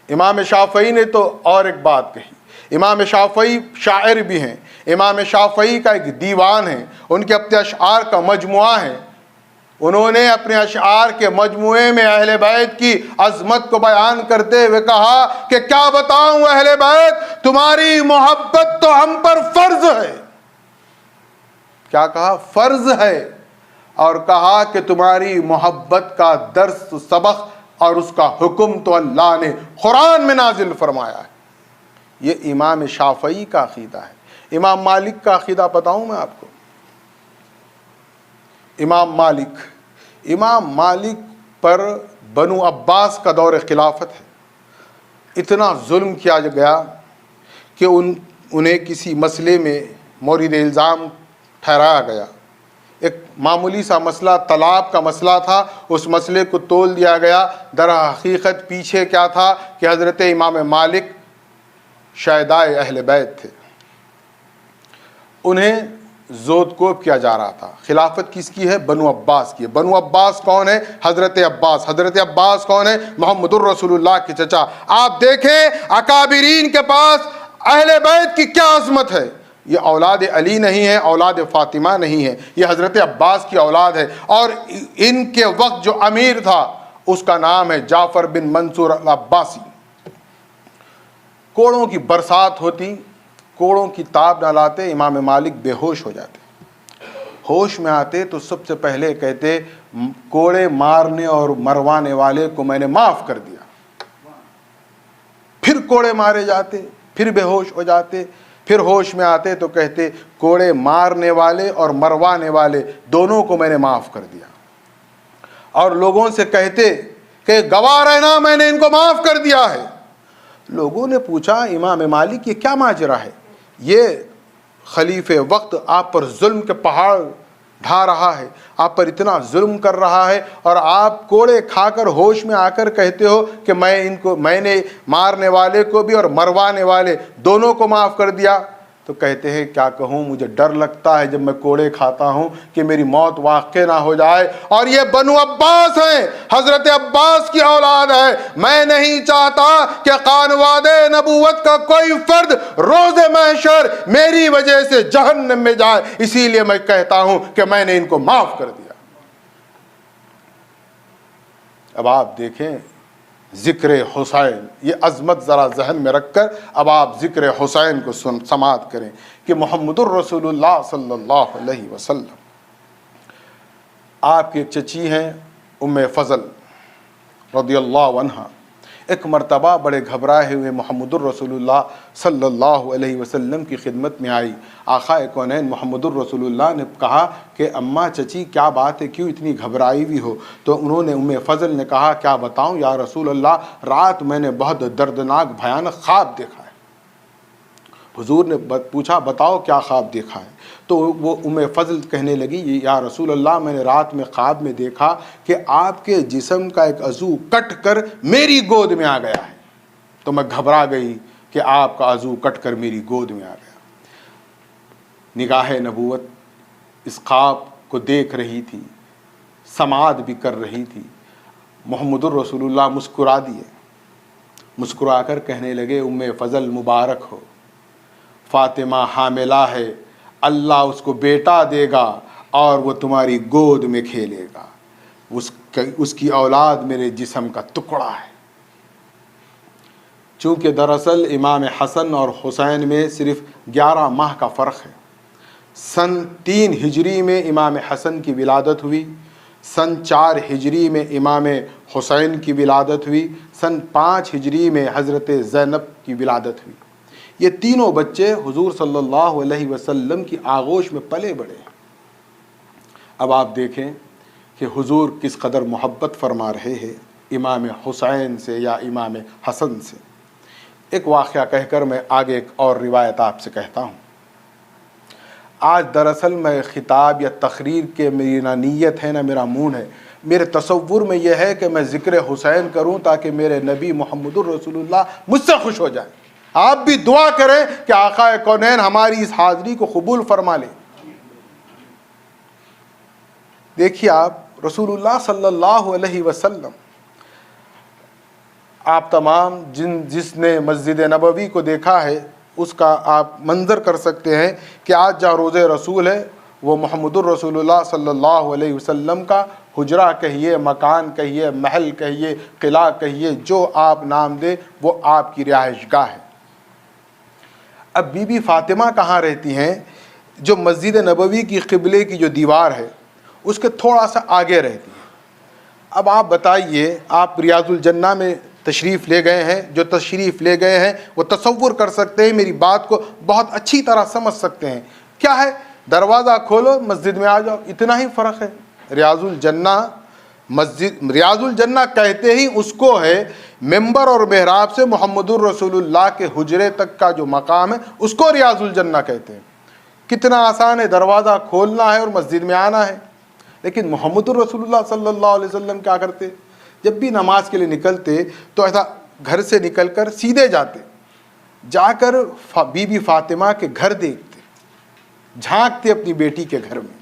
Speaker 1: امام شافعی نے تو اور ایک بات کہی، امام شافعی شاعر بھی ہیں، امام شافعی کا ایک دیوان ہے، ان کے اپنے اشعار کا مجموعہ ہے، انہوں نے اپنے اشعار کے مجموعے میں اہل بیت کی عظمت کو بیان کرتے ہوئے کہا کہ کیا بتاؤں اہل بیت، تمہاری محبت تو ہم پر فرض ہے۔ کیا کہا؟ فرض ہے۔ اور کہا کہ تمہاری محبت کا درس سبق اور اس کا حکم تو اللہ نے قرآن میں نازل فرمایا ہے۔ یہ امام شافعی کا عقیدہ ہے۔ امام مالک کا عقیدہ بتاؤں میں آپ کو؟ امام مالک پر بنو عباس کا دور خلافت ہے، اتنا ظلم کیا گیا کہ انہیں کسی مسئلے میں مورد الزام ٹھہرایا گیا۔ ایک معمولی سا مسئلہ طلاق کا مسئلہ تھا، اس مسئلے کو تول دیا گیا۔ در حقیقت پیچھے کیا تھا کہ حضرت امام مالک شہدائے اہل بیت تھے، انہیں زودکوب کیا جا رہا تھا۔ خلافت کس کی ہے؟ بنو عباس کی ہے۔ بنو عباس کون ہے؟ حضرت عباس۔ حضرت عباس کون ہے؟ محمد الرسول اللہ کے چچا۔ آپ دیکھیں اکابرین کے پاس اہل بیت کی کیا عظمت ہے۔ یہ اولاد علی نہیں ہے، اولاد فاطمہ نہیں ہے، یہ حضرت عباس کی اولاد ہے۔ اور ان کے وقت جو امیر تھا اس کا نام ہے جعفر بن منصور العباسی۔ کوڑوں کی برسات ہوتی، کوڑوں کی تاب نہ لاتے، امام مالک بے ہوش ہو جاتے۔ ہوش میں آتے تو سب سے پہلے کہتے کوڑے مارنے اور مروانے والے کو میں نے معاف کر دیا۔ پھر کوڑے مارے جاتے، پھر بے ہوش ہو جاتے، پھر ہوش میں آتے تو کہتے کوڑے مارنے والے اور مروانے والے دونوں کو میں نے معاف کر دیا۔ اور لوگوں سے کہتے کہ گواہ رہنا میں نے ان کو معاف کر دیا ہے۔ لوگوں نے پوچھا امام مالک یہ کیا ماجرا ہے؟ یہ خلیفہ وقت آپ پر ظلم کے پہاڑ ڈھا رہا ہے, آپ پر اتنا ظلم کر رہا ہے, اور آپ کوڑے کھا کر ہوش میں آ کر کہتے ہو کہ میں نے مارنے والے کو بھی اور مروانے والے دونوں کو معاف کر دیا. تو کہتے ہیں کیا کہوں, مجھے ڈر لگتا ہے جب میں کوڑے کھاتا ہوں کہ میری موت واقع نہ ہو جائے. اور یہ بنو عباس ہیں, حضرت عباس کی اولاد ہے. میں نہیں چاہتا کہ خانواد نبوت کا کوئی فرد روز محشر میری وجہ سے جہنم میں جائے, اسی لیے میں کہتا ہوں کہ میں نے ان کو معاف کر دیا. اب آپ دیکھیں ذکر حسین, یہ عظمت ذرا ذہن میں رکھ کر اب آپ ذکر حسین کو سماعت کریں کہ محمد الرسول اللہ صلی اللہ علیہ وسلم, آپ کی ایک چچی ہیں ام فضل رضی اللہ عنہا, ایک مرتبہ بڑے گھبرائے ہوئے محمد الرسول اللہ صلی اللہ علیہ وسلم کی خدمت میں آئی. آقا کونین محمد الرسول اللہ نے کہا کہ اماں چچی کیا بات ہے, کیوں اتنی گھبرائی ہوئی ہو؟ تو انہوں نے ام فضل نے کہا کیا بتاؤں یا رسول اللہ, رات میں نے بہت دردناک بھیانک خواب دیکھا ہے. حضور نے پوچھا بتاؤ کیا خواب دیکھا ہے؟ تو وہ ام فضل کہنے لگی یا رسول اللہ میں نے رات میں خواب میں دیکھا کہ آپ کے جسم کا ایک عضو کٹ کر میری گود میں آ گیا ہے. تو میں گھبرا گئی کہ آپ کا عضو کٹ کر میری گود میں آ گیا. نگاہ نبوت اس خواب کو دیکھ رہی تھی, سماعت بھی کر رہی تھی. محمد الرسول اللہ مسکرا دیے, مسکرا کر کہنے لگے ام فضل مبارک ہو, فاطمہ حاملہ ہے, اللہ اس کو بیٹا دے گا اور وہ تمہاری گود میں کھیلے گا. اس کی اولاد میرے جسم کا ٹکڑا ہے. چونکہ دراصل امام حسن اور حسین میں صرف 11 ماہ کا فرق ہے. سن 3 ہجری میں امام حسن کی ولادت ہوئی, سن 4 ہجری میں امام حسین کی ولادت ہوئی, سن 5 ہجری میں حضرت زینب کی ولادت ہوئی. یہ تینوں بچے حضور صلی اللہ علیہ وسلم کی آغوش میں پلے بڑے. اب آپ دیکھیں کہ حضور کس قدر محبت فرما رہے ہیں امام حسین سے یا امام حسن سے. ایک واقعہ کہہ کر میں آگے ایک اور روایت آپ سے کہتا ہوں. آج دراصل میں خطاب یا تقریر کے میری نہ نیت ہے نہ میرا موڈ ہے. میرے تصور میں یہ ہے کہ میں ذکر حسین کروں تاکہ میرے نبی محمد الرسول اللہ مجھ سے خوش ہو جائیں. آپ بھی دعا کریں کہ آقا کونین ہماری اس حاضری کو قبول فرما لیں. دیکھیے آپ رسول اللہ صلی اللہ علیہ وسلم, آپ تمام جس نے مسجد نبوی کو دیکھا ہے اس کا آپ منظر کر سکتے ہیں کہ آج جہاں روضہ رسول ہے وہ محمد الرسول اللہ صلی اللہ علیہ وسلم کا حجرہ کہیے, مکان کہیے, محل کہیے, قلعہ کہیے, جو آپ نام دے وہ آپ کی رہائش گاہ ہے. اب بی بی فاطمہ کہاں رہتی ہیں؟ جو مسجد نبوی کی قبلے کی جو دیوار ہے اس کے تھوڑا سا آگے رہتی ہے. اب آپ بتائیے, آپ ریاض الجنہ میں تشریف لے گئے ہیں, جو تشریف لے گئے ہیں وہ تصور کر سکتے ہیں, میری بات کو بہت اچھی طرح سمجھ سکتے ہیں. کیا ہے, دروازہ کھولو مسجد میں آ جاؤ, اتنا ہی فرق ہے. ریاض الجنہ مسجد, ریاض الجنہ کہتے ہی اس کو ہے ممبر اور محراب سے محمد الرسول اللہ کے حجرے تک کا جو مقام ہے اس کو ریاض الجنہ کہتے ہیں. کتنا آسان ہے, دروازہ کھولنا ہے اور مسجد میں آنا ہے. لیکن محمد الرسول اللہ صلی اللہ علیہ وسلم کیا کرتے, جب بھی نماز کے لیے نکلتے تو ایسا گھر سے نکل کر سیدھے جاتے, جا کر بی بی فاطمہ کے گھر دیکھتے, جھانکتے اپنی بیٹی کے گھر میں.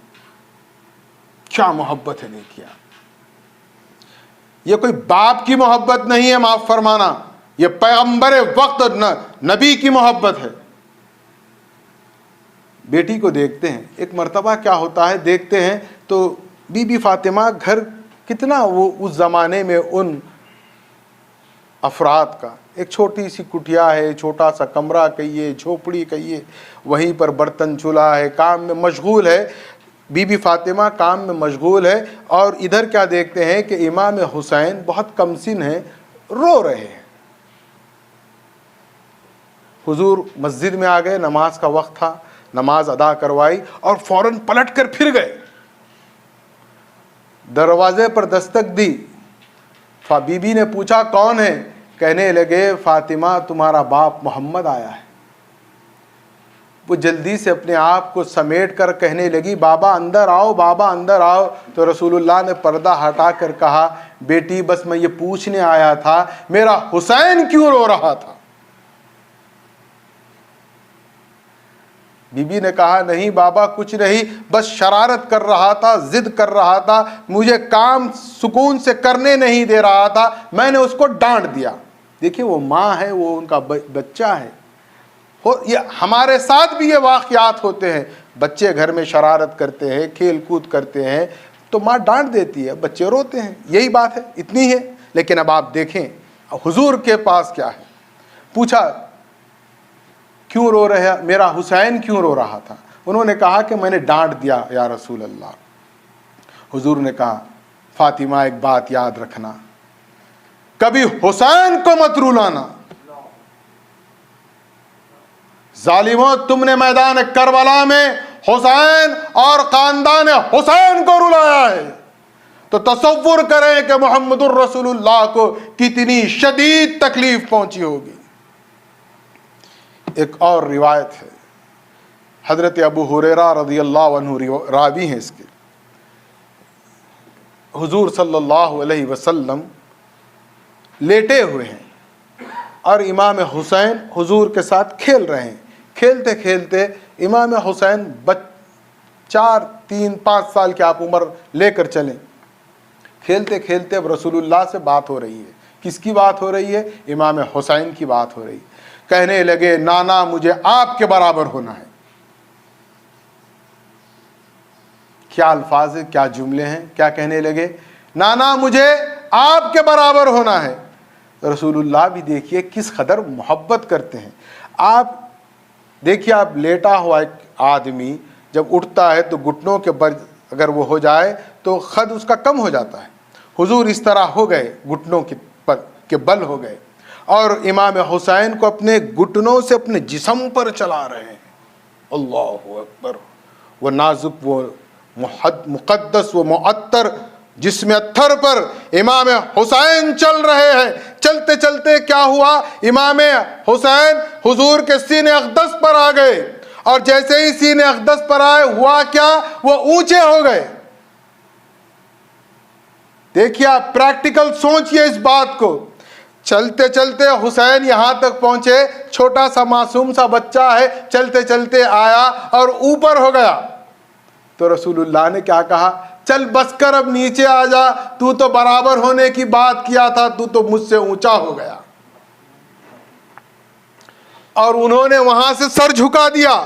Speaker 1: کیا محبت ہے دیکھیے. یہ کوئی باپ کی محبت نہیں ہے, معاف فرمانا, یہ پیغمبر وقت نبی کی محبت ہے. بیٹی کو دیکھتے ہیں. ایک مرتبہ کیا ہوتا ہے, دیکھتے ہیں تو بی بی فاطمہ گھر کتنا, وہ اس زمانے میں ان افراد کا ایک چھوٹی سی کٹھیا ہے, چھوٹا سا کمرہ کہیے, جھوپڑی کہیے, وہیں پر برتن چولہا ہے, کام میں مشغول ہے. بی بی فاطمہ کام میں مشغول ہے, اور ادھر کیا دیکھتے ہیں کہ امام حسین بہت کم سن ہیں, رو رہے ہیں. حضور مسجد میں آ گئے, نماز کا وقت تھا, نماز ادا کروائی اور فوراً پلٹ کر پھر گئے. دروازے پر دستک دی, بی بی نے پوچھا کون ہے؟ کہنے لگے فاطمہ تمہارا باپ محمد آیا ہے. وہ جلدی سے اپنے آپ کو سمیٹ کر کہنے لگی بابا اندر آؤ، بابا اندر آؤ۔ تو رسول اللہ نے پردہ ہٹا کر کہا بیٹی بس میں یہ پوچھنے آیا تھا میرا حسین کیوں رو رہا تھا؟ بی بی نے کہا نہیں بابا کچھ نہیں، بس شرارت کر رہا تھا، ضد کر رہا تھا، مجھے کام سکون سے کرنے نہیں دے رہا تھا، میں نے اس کو ڈانٹ دیا۔ دیکھیے وہ ماں ہے، وہ ان کا بچہ ہے۔ یہ ہمارے ساتھ بھی یہ واقعات ہوتے ہیں، بچے گھر میں شرارت کرتے ہیں، کھیل کود کرتے ہیں تو ماں ڈانٹ دیتی ہے، بچے روتے ہیں، یہی بات ہے، اتنی ہے۔ لیکن اب آپ دیکھیں حضور کے پاس کیا ہے، پوچھا کیوں رو رہے، میرا حسین کیوں رو رہا تھا؟ انہوں نے کہا کہ میں نے ڈانٹ دیا یا رسول اللہ۔ حضور نے کہا فاطمہ ایک بات یاد رکھنا، کبھی حسین کو مت رلانا۔ ظالموں تم نے میدان کربلا میں حسین اور خاندان حسین کو رلایا ہے، تو تصور کریں کہ محمد الرسول اللہ کو کتنی شدید تکلیف پہنچی ہوگی۔ ایک اور روایت ہے، حضرت ابو ہریرہ رضی اللہ عنہ راوی ہیں اس کے، حضور صلی اللہ علیہ وسلم لیٹے ہوئے ہیں اور امام حسین حضور کے ساتھ کھیل رہے ہیں۔ کھیلتے کھیلتے امام حسین 4-5 سال کی آپ عمر لے کر چلیں، کھیلتے کھیلتے اب رسول اللہ سے بات ہو رہی ہے۔ کس کی بات ہو رہی ہے؟ امام حسین کی بات ہو رہی ہے۔ کہنے لگے نانا مجھے آپ کے برابر ہونا ہے۔ کیا الفاظ ہیں، کیا جملے ہیں، کیا کہنے لگے؟ نانا مجھے آپ کے برابر ہونا ہے۔ رسول اللہ بھی دیکھیے کس قدر محبت کرتے ہیں۔ آپ دیکھیے آپ لیٹا ہوا ایک آدمی جب اٹھتا ہے تو گھٹنوں کے بل اگر وہ ہو جائے تو خد اس کا کم ہو جاتا ہے۔ حضور اس طرح ہو گئے، گھٹنوں کے بل ہو گئے اور امام حسین کو اپنے گھٹنوں سے اپنے جسم پر چلا رہے ہیں۔ اللہ اکبر! وہ نازک، وہ مقدس، وہ معطر جسم اتھر پر امام حسین چل رہے ہیں۔ چلتے چلتے کیا ہوا، امام حسین حضور کے سینے اقدس پر آ گئے اور جیسے ہی سینے اقدس پر آئے ہوا کیا، وہ اونچے ہو گئے۔ دیکھیے آپ پریکٹیکل سوچئے اس بات کو۔ چلتے چلتے حسین یہاں تک پہنچے، چھوٹا سا معصوم سا بچہ ہے، چلتے چلتے آیا اور اوپر ہو گیا۔ تو رسول اللہ نے کیا کہا؟ چل بس کر اب نیچے آ جا، تو تو برابر ہونے کی بات کیا تھا، تو تو مجھ سے اونچا ہو گیا۔ اور انہوں نے وہاں سے سر جھکا دیا۔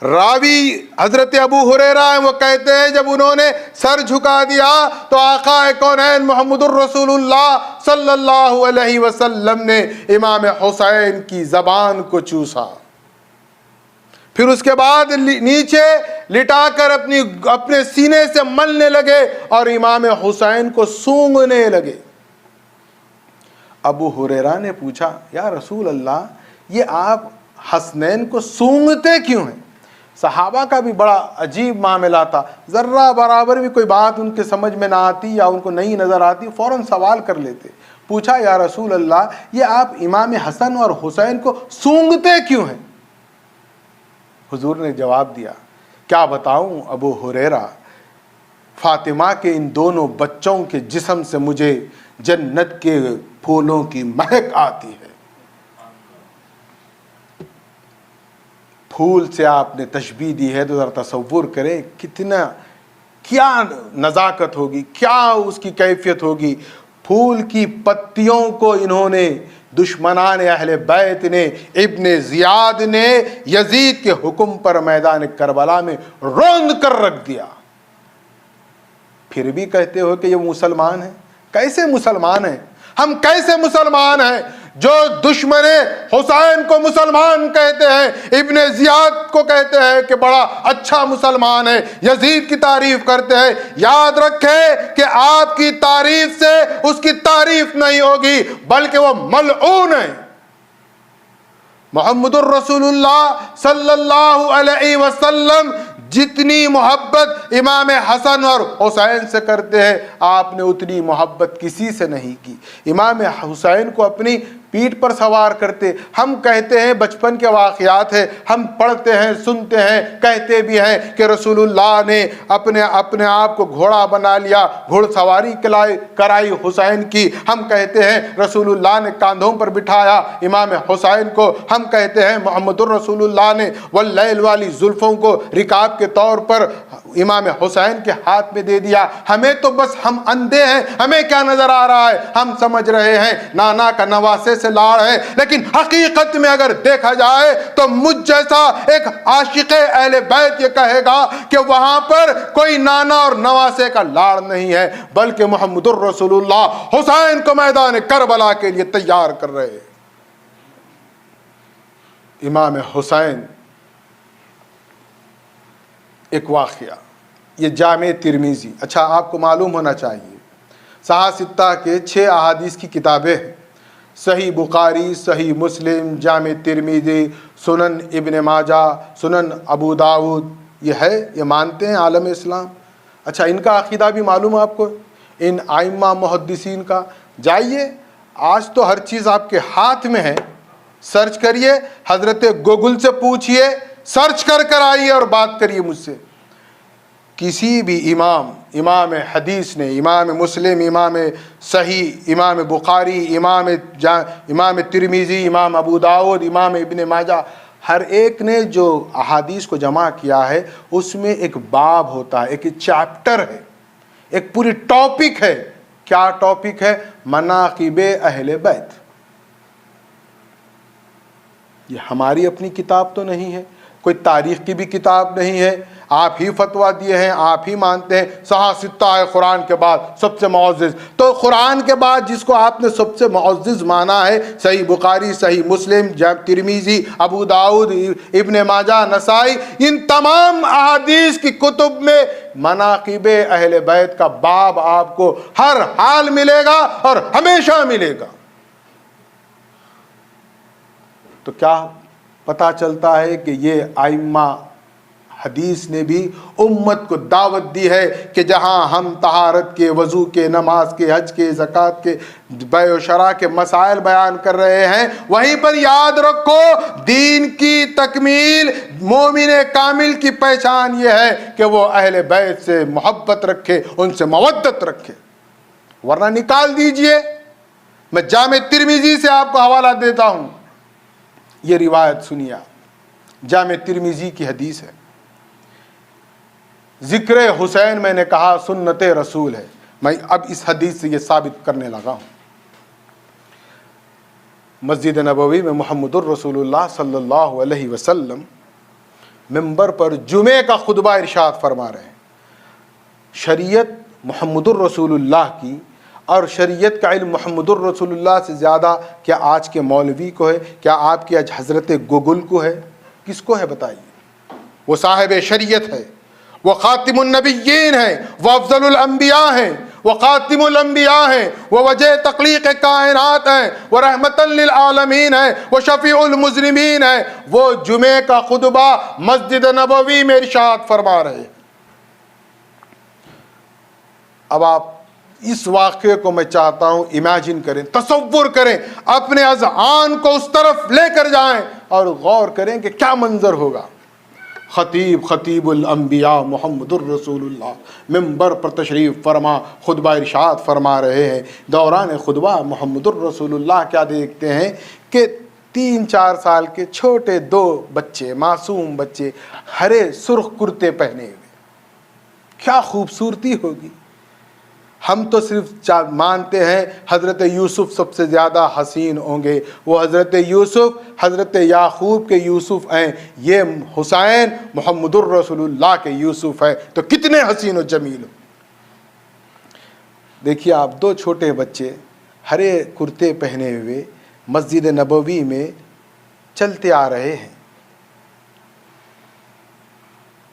Speaker 1: راوی حضرت ابو ہریرہ ہیں، وہ کہتے ہیں جب انہوں نے سر جھکا دیا تو آقا کونین محمد الرسول اللہ صلی اللہ علیہ وسلم نے امام حسین کی زبان کو چوسا، پھر اس کے بعد نیچے لٹا کر اپنے سینے سے ملنے لگے اور امام حسین کو سونگھنے لگے۔ ابو ہریرہ نے پوچھا یا رسول اللہ یہ آپ حسنین کو سونگھتے کیوں ہیں؟ صحابہ کا بھی بڑا عجیب معاملہ تھا، ذرہ برابر بھی کوئی بات ان کے سمجھ میں نہ آتی یا ان کو نہیں نظر آتی فوراً سوال کر لیتے۔ پوچھا یا رسول اللہ یہ آپ امام حسن اور حسین کو سونگھتے کیوں ہیں؟ حضور نے جواب دیا کیا بتاؤں ابو ہریرہ، فاطمہ کے ان دونوں بچوں کے جسم سے مجھے جنت کے پھولوں کی مہک آتی ہے۔ پھول سے آپ نے تشبیہ دی ہے تو ذرا تصور کریں کیا نزاکت ہوگی، کیا اس کی کیفیت ہوگی۔ پھول کی پتیوں کو انہوں نے دشمنان اہل بیت نے، ابن زیاد نے یزید کے حکم پر میدان کربلا میں روند کر رکھ دیا، پھر بھی کہتے ہو کہ یہ مسلمان ہیں۔ کیسے مسلمان ہیں؟ ہم کیسے مسلمان ہیں جو دشمن حسین کو مسلمان کہتے ہیں، ابن زیاد کو کہتے ہیں کہ بڑا اچھا مسلمان ہے، یزید کی تعریف کرتے ہیں۔ یاد رکھیں کہ آپ کی تعریف سے اس کی تعریف نہیں ہوگی بلکہ وہ ملعون ہے۔ محمد الرسول اللہ صلی اللہ علیہ وسلم جتنی محبت امام حسن اور حسین سے کرتے ہیں آپ نے اتنی محبت کسی سے نہیں کی۔ امام حسین کو اپنی پیٹھ پر سوار کرتے. ہم کہتے ہیں بچپن کے واقعات ہیں, ہم پڑھتے ہیں, سنتے ہیں, کہتے بھی ہیں کہ رسول اللہ نے اپنے آپ کو گھوڑا بنا لیا, گھوڑ سواری کرائی حسین کی. ہم کہتے ہیں رسول اللہ نے کاندھوں پر بٹھایا امام حسین کو. ہم کہتے ہیں محمد الرسول اللہ نے واللیل والی زلفوں کو رکاب کے طور پر امام حسین کے ہاتھ میں دے دیا. ہمیں تو بس ہم اندھے ہیں, ہمیں کیا نظر آ رہا ہے؟ ہم سمجھ رہے ہیں نانا کا نواسے سے لاڑ ہے, لیکن حقیقت میں اگر دیکھا جائے تو مجھ جیسا ایک عاشق اہل بیت یہ کہے گا کہ وہاں پر کوئی نانا اور نواسے کا لاڑ نہیں ہے, بلکہ محمد الرسول اللہ حسین کو میدان کربلا کے لیے تیار کر رہے ہیں. امام حسین, ایک واقعہ, یہ جامع ترمذی. اچھا آپ کو معلوم ہونا چاہیے صحاح ستہ کے 6 احادیث کی کتابیں ہیں, صحیح بخاری, صحیح مسلم, جامع ترمذی, سنن ابن ماجہ, سنن ابو داؤد. یہ ہے, یہ مانتے ہیں عالم اسلام. اچھا ان کا عقیدہ بھی معلوم ہے آپ کو, ان ائمہ محدثین کا. جائیے آج تو ہر چیز آپ کے ہاتھ میں ہے, سرچ کریے, حضرت گوگل سے پوچھئے, سرچ کر آئیے اور بات کریے مجھ سے. کسی بھی امام حدیث نے, امام مسلم, امام صحیح, امام بخاری, امام ترمذی, امام ابو داؤد, امام ابن ماجہ, ہر ایک نے جو احادیث کو جمع کیا ہے اس میں ایک باب ہوتا ہے, ایک چیپٹر ہے, ایک پوری ٹاپک ہے. کیا ٹاپک ہے؟ مناقب اہل بیت. یہ ہماری اپنی کتاب تو نہیں ہے, کوئی تاریخ کی بھی کتاب نہیں ہے. آپ ہی فتویٰ دیے ہیں, آپ ہی مانتے ہیں صحاح ستہ ہے قرآن کے بعد سب سے معزز. تو قرآن کے بعد جس کو آپ نے سب سے معزز مانا ہے, صحیح بخاری, صحیح مسلم, ترمذی, ابو داؤد, ابن ماجہ, نسائی, ان تمام احادیث کی کتب میں مناقب اہل بیت کا باب آپ کو ہر حال ملے گا اور ہمیشہ ملے گا. تو کیا پتہ چلتا ہے کہ یہ ائمہ حدیث نے بھی امت کو دعوت دی ہے کہ جہاں ہم طہارت کے, وضو کے, نماز کے, حج کے, زکوٰۃ کے, بیع و شرع کے مسائل بیان کر رہے ہیں, وہیں پر یاد رکھو دین کی تکمیل, مومن کامل کی پہچان یہ ہے کہ وہ اہل بیت سے محبت رکھے, ان سے مودت رکھے. ورنہ نکال دیجئے. میں جامع ترمذی سے آپ کو حوالہ دیتا ہوں, یہ روایت سنیے. جامع ترمذی کی حدیث ہے, ذکر حسین میں نے کہا سنت رسول ہے. میں اب اس حدیث سے یہ ثابت کرنے لگا ہوں. مسجد نبوی میں محمد الرسول اللہ صلی اللہ علیہ وسلم منبر پر جمعے کا خطبہ ارشاد فرما رہے ہیں. شریعت محمد الرسول اللہ کی, اور شریعت کا علم محمد الرسول اللہ سے زیادہ کیا آج کے مولوی کو ہے؟ کیا آپ کی آج حضرت گوگل کو ہے؟ کس کو ہے بتائیے؟ وہ صاحب شریعت ہے, وہ خاتم النبیین ہیں, وہ افضل الانبیاء ہیں, وہ خاتم الانبیاء ہیں, وہ وجہ تخلیق کائنات ہیں, وہ رحمتا للعالمین ہیں, وہ شفیع المذنبین ہیں. وہ جمعے کا خطبہ مسجد نبوی میں ارشاد فرما رہے ہیں. اب آپ اس واقعے کو میں چاہتا ہوں امیجن کریں, تصور کریں, اپنے اذہان کو اس طرف لے کر جائیں اور غور کریں کہ کیا منظر ہوگا. خطیب الانبیاء محمد الرسول اللہ منبر پر تشریف فرما خطبہ ارشاد فرما رہے ہیں. دوران خطبہ محمد الرسول اللہ کیا دیکھتے ہیں کہ 3-4 سال کے چھوٹے 2 بچے, معصوم بچے, ہرے سرخ کرتے پہنے ہوئے. کیا خوبصورتی ہوگی. ہم تو صرف مانتے ہیں حضرت یوسف سب سے زیادہ حسین ہوں گے, وہ حضرت یوسف حضرت یعقوب کے یوسف ہیں, یہ حسین محمد الرسول اللہ کے یوسف ہے, تو کتنے حسین و جمیل ہو. دیکھیے آپ 2 چھوٹے بچے ہرے کرتے پہنے ہوئے مسجد نبوی میں چلتے آ رہے ہیں.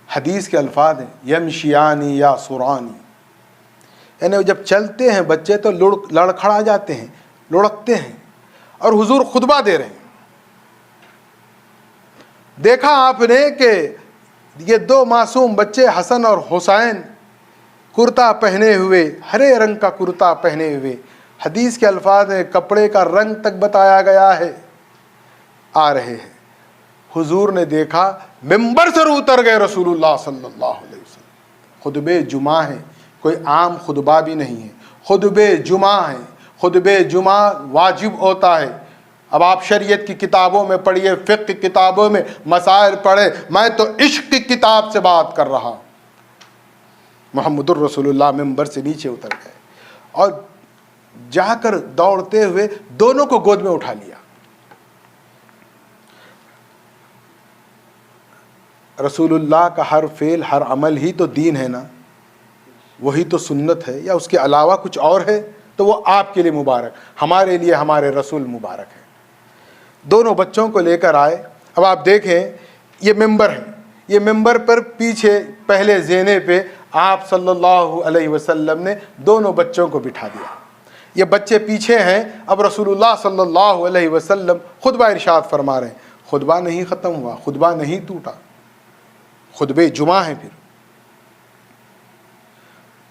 Speaker 1: حدیث کے الفاظ ہیں یمشیانی یا سرانی, یعنی جب چلتے ہیں بچے تو لڑکھڑا جاتے ہیں, لڑکتے ہیں, اور حضور خطبہ دے رہے ہیں. دیکھا آپ نے کہ یہ 2 معصوم بچے حسن اور حسین کرتا پہنے ہوئے, ہرے رنگ کا کرتا پہنے ہوئے, حدیث کے الفاظ ہیں کپڑے کا رنگ تک بتایا گیا ہے، آ رہے ہیں۔ حضور نے دیکھا ممبر سے اتر گئے رسول اللہ صلی اللہ علیہ وسلم۔ خطبہ جمعہ ہے، کوئی عام خطبہ بھی نہیں ہے، خطبہ جمعہ ہے۔ خطبہ جمعہ واجب ہوتا ہے۔ اب آپ شریعت کی کتابوں میں پڑھیے، فقہ کی کتابوں میں مسائل پڑھے، میں تو عشق کی کتاب سے بات کر رہا ہوں۔ محمد الرسول اللہ ممبر سے نیچے اتر گئے اور جا کر دوڑتے ہوئے دونوں کو گود میں اٹھا لیا۔ رسول اللہ کا ہر فعل، ہر عمل ہی تو دین ہے نا، وہی تو سنت ہے، یا اس کے علاوہ کچھ اور ہے تو وہ آپ کے لیے مبارک، ہمارے لیے ہمارے رسول مبارک ہے۔ دونوں بچوں کو لے کر آئے۔ اب آپ دیکھیں یہ ممبر ہے، یہ ممبر پر پیچھے پہلے زینے پہ آپ صلی اللہ علیہ وسلم نے دونوں بچوں کو بٹھا دیا۔ یہ بچے پیچھے ہیں۔ اب رسول اللہ صلی اللہ علیہ وسلم خطبہ ارشاد فرما رہے ہیں۔ خطبہ نہیں ختم ہوا، خطبہ نہیں ٹوٹا، خطبہ جمعہ ہے۔ پھر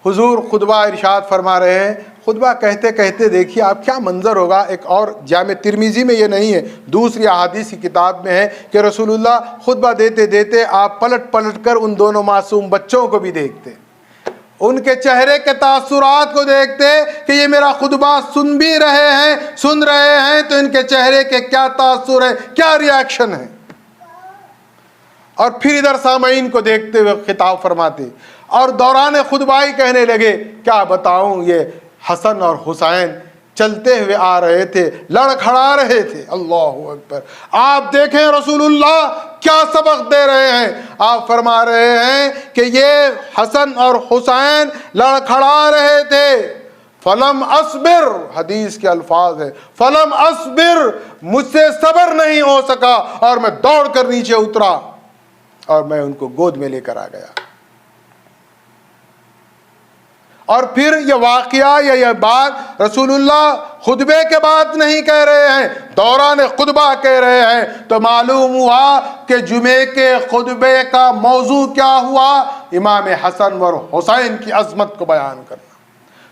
Speaker 1: حضور خطبہ ارشاد فرما رہے ہیں۔ خطبہ کہتے کہتے دیکھیے آپ کیا منظر ہوگا۔ ایک اور جامع ترمذی میں یہ نہیں ہے، دوسری احادیث کی کتاب میں ہے کہ رسول اللہ خطبہ دیتے دیتے آپ پلٹ پلٹ کر ان دونوں معصوم بچوں کو بھی دیکھتے، ان کے چہرے کے تاثرات کو دیکھتے کہ یہ میرا خطبہ سن بھی رہے ہیں تو ان کے چہرے کے کیا تاثر ہے، کیا ریاکشن ہے۔ اور پھر ادھر سامعین کو دیکھتے ہوئے خطاب فرماتے اور دوران خطبائی کہنے لگے کیا بتاؤں، یہ حسن اور حسین چلتے ہوئے آ رہے تھے، لڑکھڑا رہے تھے۔ اللہ اکبر۔ آپ دیکھیں رسول اللہ کیا سبق دے رہے ہیں۔ آپ فرما رہے ہیں کہ یہ حسن اور حسین لڑکھڑا رہے تھے۔ فلم اصبر، حدیث کے الفاظ ہے، فلم اصبر، مجھ سے صبر نہیں ہو سکا اور میں دوڑ کر نیچے اترا اور میں ان کو گود میں لے کر آ گیا۔ اور پھر یہ واقعہ یا یہ بات رسول اللہ خطبے کے بعد نہیں کہہ رہے ہیں، دوران خطبہ کہہ رہے ہیں۔ تو معلوم ہوا کہ جمعے کے خطبے کا موضوع کیا ہوا، امام حسن اور حسین کی عظمت کو بیان کرنا۔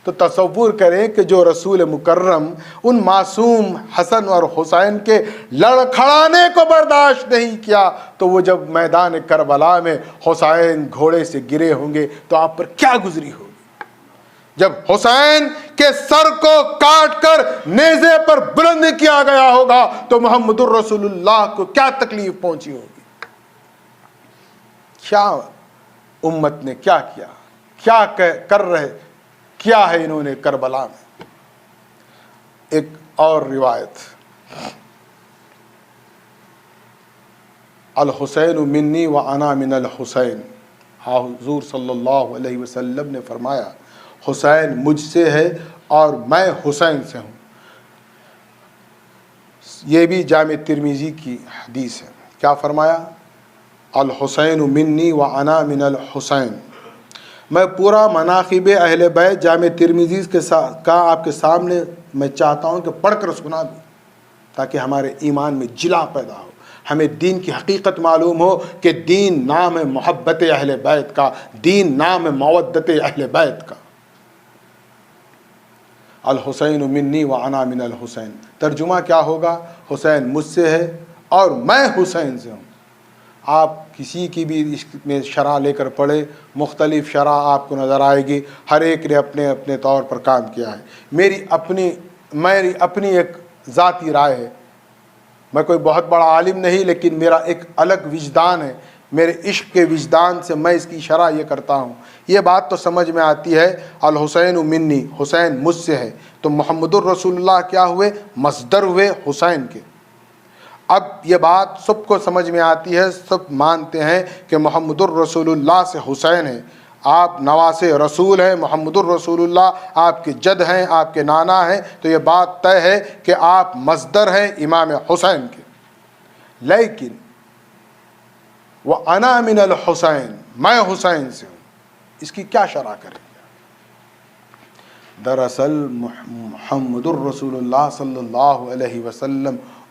Speaker 1: تو تصور کریں کہ جو رسول مکرم ان معصوم حسن اور حسین کے لڑکھڑانے کو برداشت نہیں کیا، تو وہ جب میدان کربلا میں حسین گھوڑے سے گرے ہوں گے تو آپ پر کیا گزری ہوگی۔ جب حسین کے سر کو کاٹ کر نیزے پر بلند کیا گیا ہوگا تو محمد الرسول اللہ کو کیا تکلیف پہنچی ہوگی۔ کیا امت نے کیا کیا، کیا کر رہے، کیا ہے انہوں نے کربلا میں۔ ایک اور روایت، الحسین منی و انا من الحسین، حضور صلی اللہ علیہ وسلم نے فرمایا حسین مجھ سے ہے اور میں حسین سے ہوں۔ یہ بھی جامع ترمذی کی حدیث ہے۔ کیا فرمایا، الحسین منی و انا من الحسین۔ میں پورا مناقب اہل بیت جامع ترمذی کے ساتھ کا آپ کے سامنے میں چاہتا ہوں کہ پڑھ کر سنا دوں تاکہ ہمارے ایمان میں جلا پیدا ہو، ہمیں دین کی حقیقت معلوم ہو کہ دین نام ہے محبت اہل بیت کا، دین نام ہے مودت اہل بیت کا۔ الحسین منی و انا من الحسین، ترجمہ کیا ہوگا، حسین مجھ سے ہے اور میں حسین سے ہوں۔ آپ کسی کی بھی اس میں شرح لے کر پڑھے، مختلف شرح آپ کو نظر آئے گی، ہر ایک نے اپنے اپنے طور پر کام کیا ہے۔ میری اپنی ایک ذاتی رائے ہے، میں کوئی بہت بڑا عالم نہیں، لیکن میرا ایک الگ وجدان ہے، میرے عشق کے وجدان سے میں اس کی شرح یہ کرتا ہوں۔ یہ بات تو سمجھ میں آتی ہے، الحسین منی، حسین مجھ سے ہے، تو محمد الرسول اللہ کیا ہوئے، مصدر ہوئے حسین کے۔ اب یہ بات سب کو سمجھ میں آتی ہے، سب مانتے ہیں کہ محمد الرسول اللہ سے حسین ہے، آپ نواسے رسول ہیں، محمد الرسول اللہ آپ کے جد ہیں، آپ کے نانا ہیں، تو یہ بات طے ہے کہ آپ مصدر ہیں امام حسین کے۔ لیکن وَأَنَا مِنَ الْحُسَيْن، میں حسین سے ہوں، اس کی کیا شرح کریں گے؟ دراصل محمد الرسول اللہ صلی اللہ علیہ وسلم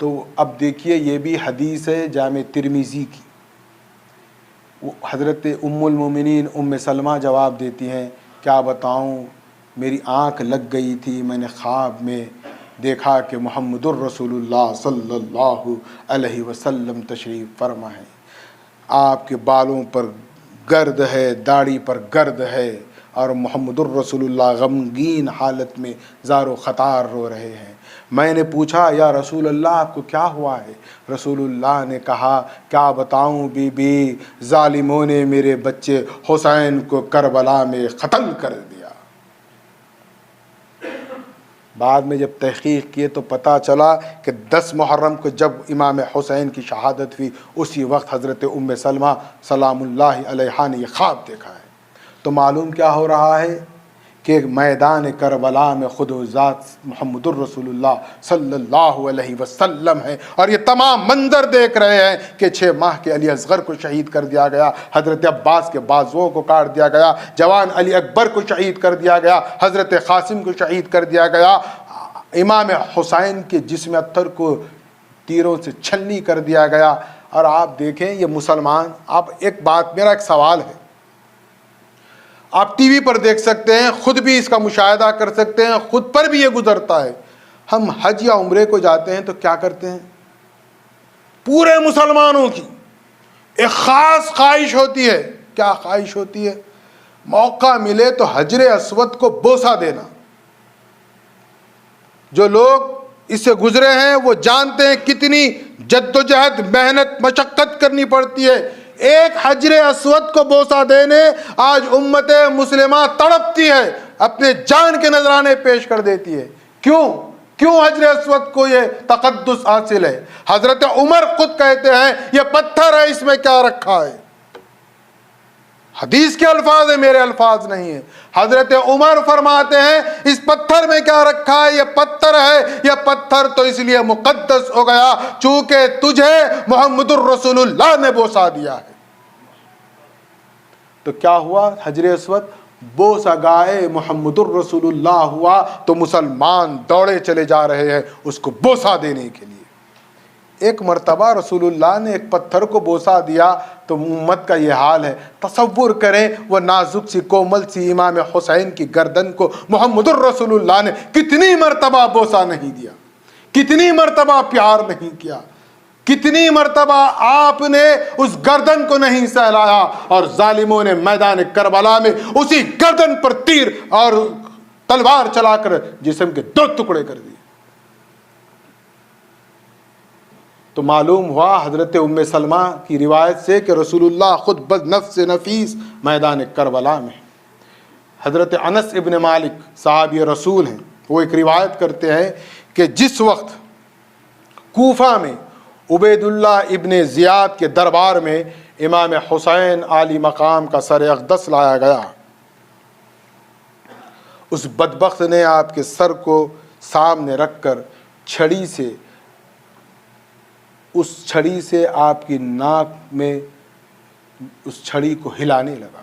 Speaker 1: تو اب دیکھیے یہ بھی حدیث ہے جامع ترمذی کی. حضرت ام المومنین ام سلمہ جواب دیتی ہیں, کیا بتاؤں, میری آنکھ لگ گئی تھی, میں نے خواب میں دیکھا کہ محمد الرسول اللہ صلی اللہ علیہ وسلم تشریف فرما ہے, آپ کے بالوں پر گرد ہے, داڑھی پر گرد ہے, اور محمد الرسول اللہ غمگین حالت میں زار و خطار رو رہے ہیں. میں نے پوچھا یا رسول اللہ آپ کو کیا ہوا ہے؟ رسول اللہ نے کہا کیا بتاؤں بی بی, ظالموں نے میرے بچے حسین کو کربلا میں قتل کر دیا. بعد میں جب تحقیق کیے تو پتہ چلا کہ 10 محرم کو جب امام حسین کی شہادت ہوئی اسی وقت حضرت ام سلمہ سلام اللہ علیہا نے یہ خواب دیکھا ہے. تو معلوم کیا ہو رہا ہے کہ میدان کربلا میں خود و ذات محمد الرسول اللہ صلی اللہ علیہ وسلم ہے, اور یہ تمام منظر دیکھ رہے ہیں کہ 6 ماہ کے علی اصغر کو شہید کر دیا گیا, حضرت عباس کے بازوؤں کو کاٹ دیا گیا, جوان علی اکبر کو شہید کر دیا گیا, حضرت قاسم کو شہید کر دیا گیا, امام حسین کے جسم اطہر کو تیروں سے چھلنی کر دیا گیا. اور آپ دیکھیں یہ مسلمان, آپ ایک بات, میرا ایک سوال ہے, آپ ٹی وی پر دیکھ سکتے ہیں, خود بھی اس کا مشاہدہ کر سکتے ہیں, خود پر بھی یہ گزرتا ہے. ہم حج یا عمرے کو جاتے ہیں تو کیا کرتے ہیں, پورے مسلمانوں کی ایک خاص خواہش ہوتی ہے. کیا خواہش ہوتی ہے؟ موقع ملے تو حجر اسود کو بوسہ دینا. جو لوگ اس سے گزرے ہیں وہ جانتے ہیں کتنی جدوجہد, محنت, مشقت کرنی پڑتی ہے. ایک حجر اسود کو بوسہ دینے آج امت مسلمہ تڑپتی ہے, اپنے جان کے نذرانے پیش کر دیتی ہے. کیوں حجر اسود کو یہ تقدس حاصل ہے؟ حضرت عمر خود کہتے ہیں یہ پتھر ہے, اس میں کیا رکھا ہے. حدیث کے الفاظ ہیں, میرے الفاظ نہیں ہیں. حضرت عمر فرماتے ہیں اس پتھر میں کیا رکھا ہے, یہ پتھر ہے, یہ پتھر تو اس لیے مقدس ہو گیا چونکہ تجھے محمد الرسول اللہ نے بوسہ دیا ہے. تو کیا ہوا, حجر اسود بوسہ گائے محمد الرسول اللہ ہوا, تو مسلمان دوڑے چلے جا رہے ہیں اس کو بوسہ دینے کے لیے. ایک مرتبہ رسول اللہ نے ایک پتھر کو بوسہ دیا تو امت کا یہ حال ہے. تصور کریں وہ نازک سی کومل سی امام حسین کی گردن کو محمد الرسول اللہ نے کتنی مرتبہ بوسہ نہیں دیا, کتنی مرتبہ پیار نہیں کیا, کتنی مرتبہ آپ نے اس گردن کو نہیں سہلایا, اور ظالموں نے میدان کربلا میں اسی گردن پر تیر اور تلوار چلا کر جسم کے 2 ٹکڑے کر دیے. تو معلوم ہوا حضرت ام سلمہ کی روایت سے کہ رسول اللہ خود بنفس نفیس میدان کربلا میں. حضرت انس ابن مالک صحابی رسول ہیں, وہ ایک روایت کرتے ہیں کہ جس وقت کوفہ میں عبید اللہ ابن زیاد کے دربار میں امام حسین عالی مقام کا سر اقدس لایا گیا, اس بدبخت نے آپ کے سر کو سامنے رکھ کر اس چھڑی سے آپ کی ناک میں اس چھڑی کو ہلانے لگا.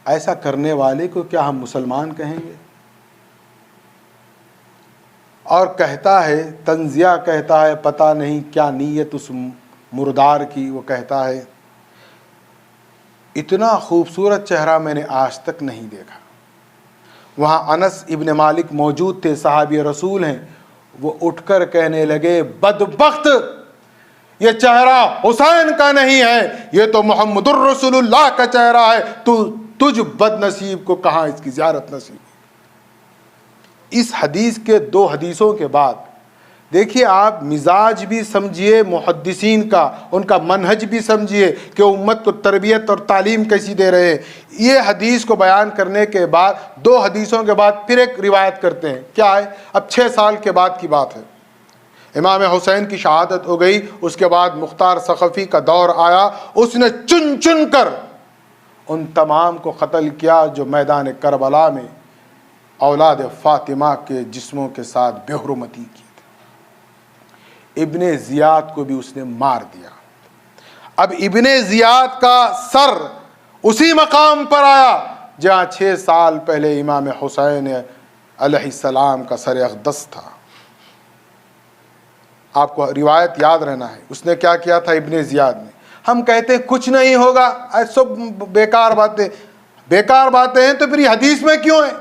Speaker 1: ایسا کرنے والے کو کیا ہم مسلمان کہیں گے؟ اور کہتا ہے, تنزیہ کہتا ہے, پتہ نہیں کیا نیت اس مردار کی, وہ کہتا ہے اتنا خوبصورت چہرہ میں نے آج تک نہیں دیکھا. وہاں انس ابن مالک موجود تھے, صحابی رسول ہیں. وہ اٹھ کر کہنے لگے بدبخت, یہ چہرہ حسین کا نہیں ہے, یہ تو محمد الرسول اللہ کا چہرہ ہے. تجھ بد نصیب کو کہاں اس کی زیارت نصیب. اس حدیث کے 2 حدیثوں کے بعد دیکھیے آپ مزاج بھی سمجھیے محدثین کا, ان کا منہج بھی سمجھیے کہ امت کو تربیت اور تعلیم کیسی دے رہے ہیں. یہ حدیث کو بیان کرنے کے بعد 2 حدیثوں کے بعد پھر ایک روایت کرتے ہیں. کیا ہے؟ اب 6 سال کے بعد کی بات ہے, امام حسین کی شہادت ہو گئی. اس کے بعد مختار ثقفی کا دور آیا, اس نے چن چن کر ان تمام کو قتل کیا جو میدان کربلا میں اولاد فاطمہ کے جسموں کے ساتھ بے حرمتی کی. ابن زیاد کو بھی اس نے مار دیا. اب ابن زیاد کا سر اسی مقام پر آیا جہاں 6 سال پہلے امام حسین علیہ السلام کا سر اقدس تھا. آپ کو روایت یاد رہنا ہے, اس نے کیا کیا تھا ابن زیاد نے. ہم کہتے ہیں کچھ نہیں ہوگا, ایسا بیکار باتیں, بیکار باتیں ہیں تو پھر یہ حدیث میں کیوں ہیں؟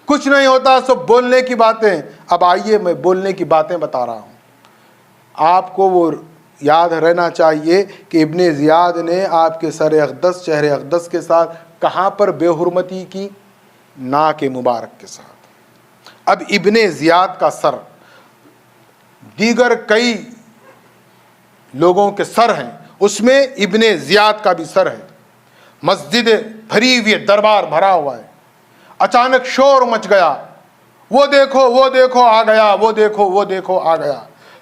Speaker 1: کچھ نہیں ہوتا, سب بولنے کی باتیں. اب آئیے میں بولنے کی باتیں بتا رہا ہوں. آپ کو وہ یاد رہنا چاہیے کہ ابن زیاد نے آپ کے سر اقدس, چہرے اقدس کے ساتھ کہاں پر بے حرمتی کی؟ ناک مبارک کے ساتھ. اب ابن زیاد کا سر دیگر کئی لوگوں کے سر ہیں, اس میں ابن زیاد کا بھی سر ہے. مسجد بھری ہوئی, دربار بھرا ہوا ہے. اچانک شور مچ گیا, وہ دیکھو وہ دیکھو آ گیا, وہ دیکھو وہ دیکھو آ گیا.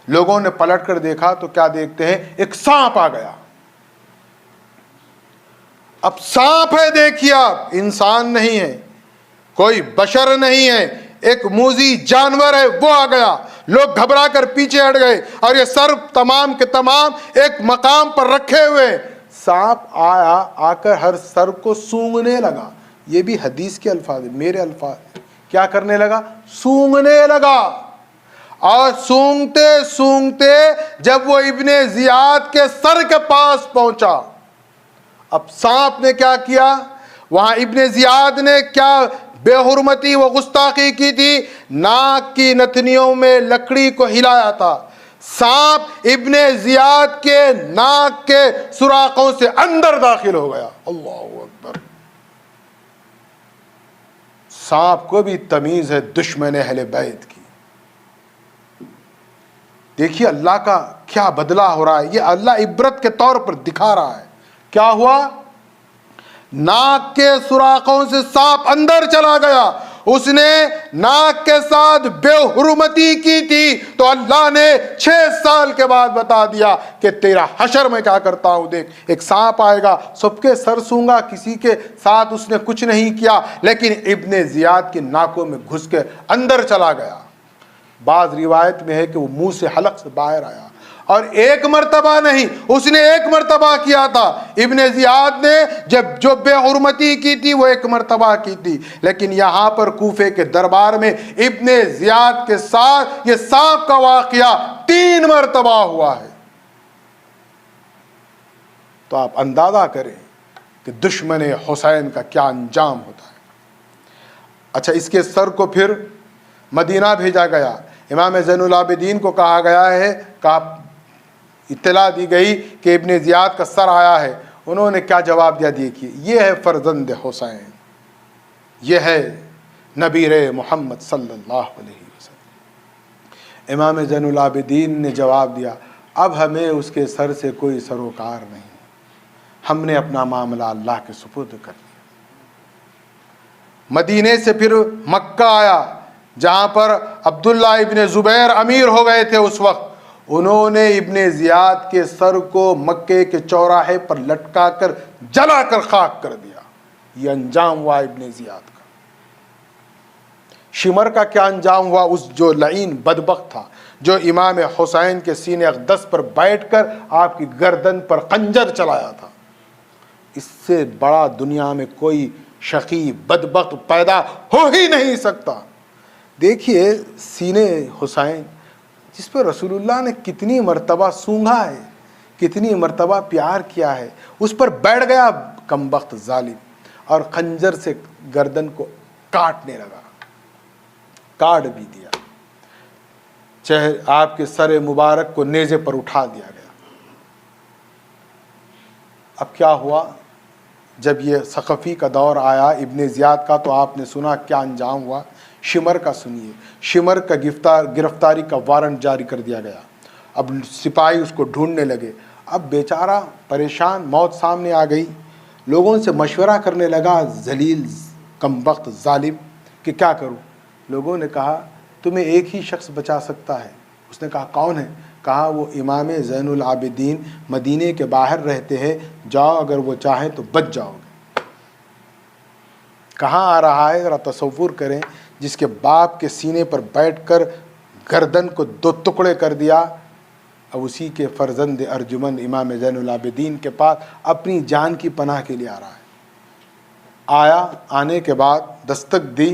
Speaker 1: لوگوں نے پلٹ کر دیکھا تو کیا دیکھتے ہیں؟ ایک سانپ آ گیا. اب سانپ ہے, دیکھیے آپ, انسان نہیں ہے, کوئی بشر نہیں ہے, ایک موذی جانور ہے, وہ آ گیا. لوگ گھبرا کر پیچھے ہٹ گئے اور یہ سر تمام کے تمام ایک مقام پر رکھے ہوئے. سانپ آیا, آ کر ہر سر کو سونگھنے لگا. یہ بھی حدیث کے الفاظ, میرے الفاظ. کیا کرنے لگا؟ سونگھنے لگا. اور سونگتے سونگتے جب وہ ابن زیاد کے سر کے پاس پہنچا, اب سانپ نے کیا کیا؟ وہاں ابن زیاد نے کیا بے حرمتی و گستاخی کی تھی؟ ناک کی نتنیوں میں لکڑی کو ہلایا تھا. سانپ ابن زیاد کے ناک کے سوراخوں سے اندر داخل ہو گیا. اللہ اکبر. سانپ کو بھی تمیز ہے دشمن اہل بیت کی. دیکھیے اللہ کا کیا بدلہ ہو رہا ہے. یہ اللہ عبرت کے طور پر دکھا رہا ہے. کیا ہوا؟ ناک کے سوراخوں سے سانپ اندر چلا گیا. اس نے ناک کے ساتھ بے حرمتی کی تھی تو اللہ نے 6 سال کے بعد بتا دیا کہ تیرا حشر میں کیا کرتا ہوں. دیکھ, ایک سانپ آئے گا, سب کے سر سونگا, کسی کے ساتھ اس نے کچھ نہیں کیا, لیکن ابن زیاد کی ناکوں میں گھس کے اندر چلا گیا. بعض روایت میں ہے کہ وہ منہ سے حلق سے باہر آیا, اور ایک مرتبہ نہیں, اس نے ایک مرتبہ کیا تھا. ابن زیاد نے جب جو بے حرمتی کی تھی وہ ایک مرتبہ کی تھی, لیکن یہاں پر کوفے کے دربار میں ابن زیاد کے ساتھ یہ سانپ کا واقعہ 3 مرتبہ ہوا ہے. تو آپ اندازہ کریں کہ دشمن حسین کا کیا انجام ہوتا ہے. اچھا, اس کے سر کو پھر مدینہ بھیجا گیا. امام زین العابدین کو کہا گیا ہے, اطلاع دی گئی کہ ابن زیاد کا سر آیا ہے. انہوں نے کیا جواب دیا؟ دیکھیے, یہ ہے فرزند حسین, یہ ہے نبی محمد صلی اللہ علیہ وسلم. امام زین العابدین نے جواب دیا, اب ہمیں اس کے سر سے کوئی سروکار نہیں, ہم نے اپنا معاملہ اللہ کے سپرد کر دیا. مدینے سے پھر مکہ آیا, جہاں پر عبداللہ ابن زبیر امیر ہو گئے تھے اس وقت. انہوں نے ابن زیاد کے سر کو مکے کے چوراہے پر لٹکا کر جلا کر خاک کر دیا. یہ انجام ہوا ابن زیاد کا. شمر کا کیا انجام ہوا؟ اس جو لعین بدبخت تھا, جو امام حسین کے سینے اقدس پر بیٹھ کر آپ کی گردن پر خنجر چلایا تھا. اس سے بڑا دنیا میں کوئی شقی بدبخت پیدا ہو ہی نہیں سکتا. دیکھیے سینے حسین جس پہ رسول اللہ نے کتنی مرتبہ سونگھا ہے, کتنی مرتبہ پیار کیا ہے, اس پر بیٹھ گیا کمبخت ظالم اور خنجر سے گردن کو کاٹنے لگا. کاٹ بھی دیا. آپ کے سر مبارک کو نیزے پر اٹھا دیا گیا. اب کیا ہوا؟ جب یہ ثقفی کا دور آیا ابن زیاد کا, تو آپ نے سنا کیا انجام ہوا. شمر کا سنیے. شمر کا گرفتاری کا وارنٹ جاری کر دیا گیا. اب سپاہی اس کو ڈھونڈنے لگے. اب بیچارہ پریشان, موت سامنے آ گئی. لوگوں سے مشورہ کرنے لگا, ذلیل کمبخت ظالم, کہ کیا کروں. لوگوں نے کہا تمہیں ایک ہی شخص بچا سکتا ہے. اس نے کہا کون ہے؟ کہا وہ امام زین العابدین مدینے کے باہر رہتے ہیں, جاؤ اگر وہ چاہیں تو بچ جاؤ گے. کہاں آ رہا ہے؟ ذرا تصور کریں, جس کے باپ کے سینے پر بیٹھ کر گردن کو 2 ٹکڑے کر دیا, اب اسی کے فرزند ارجمند امام زین العابدین کے پاس اپنی جان کی پناہ کے لیے آ رہا ہے. آیا, آنے کے بعد دستک دی,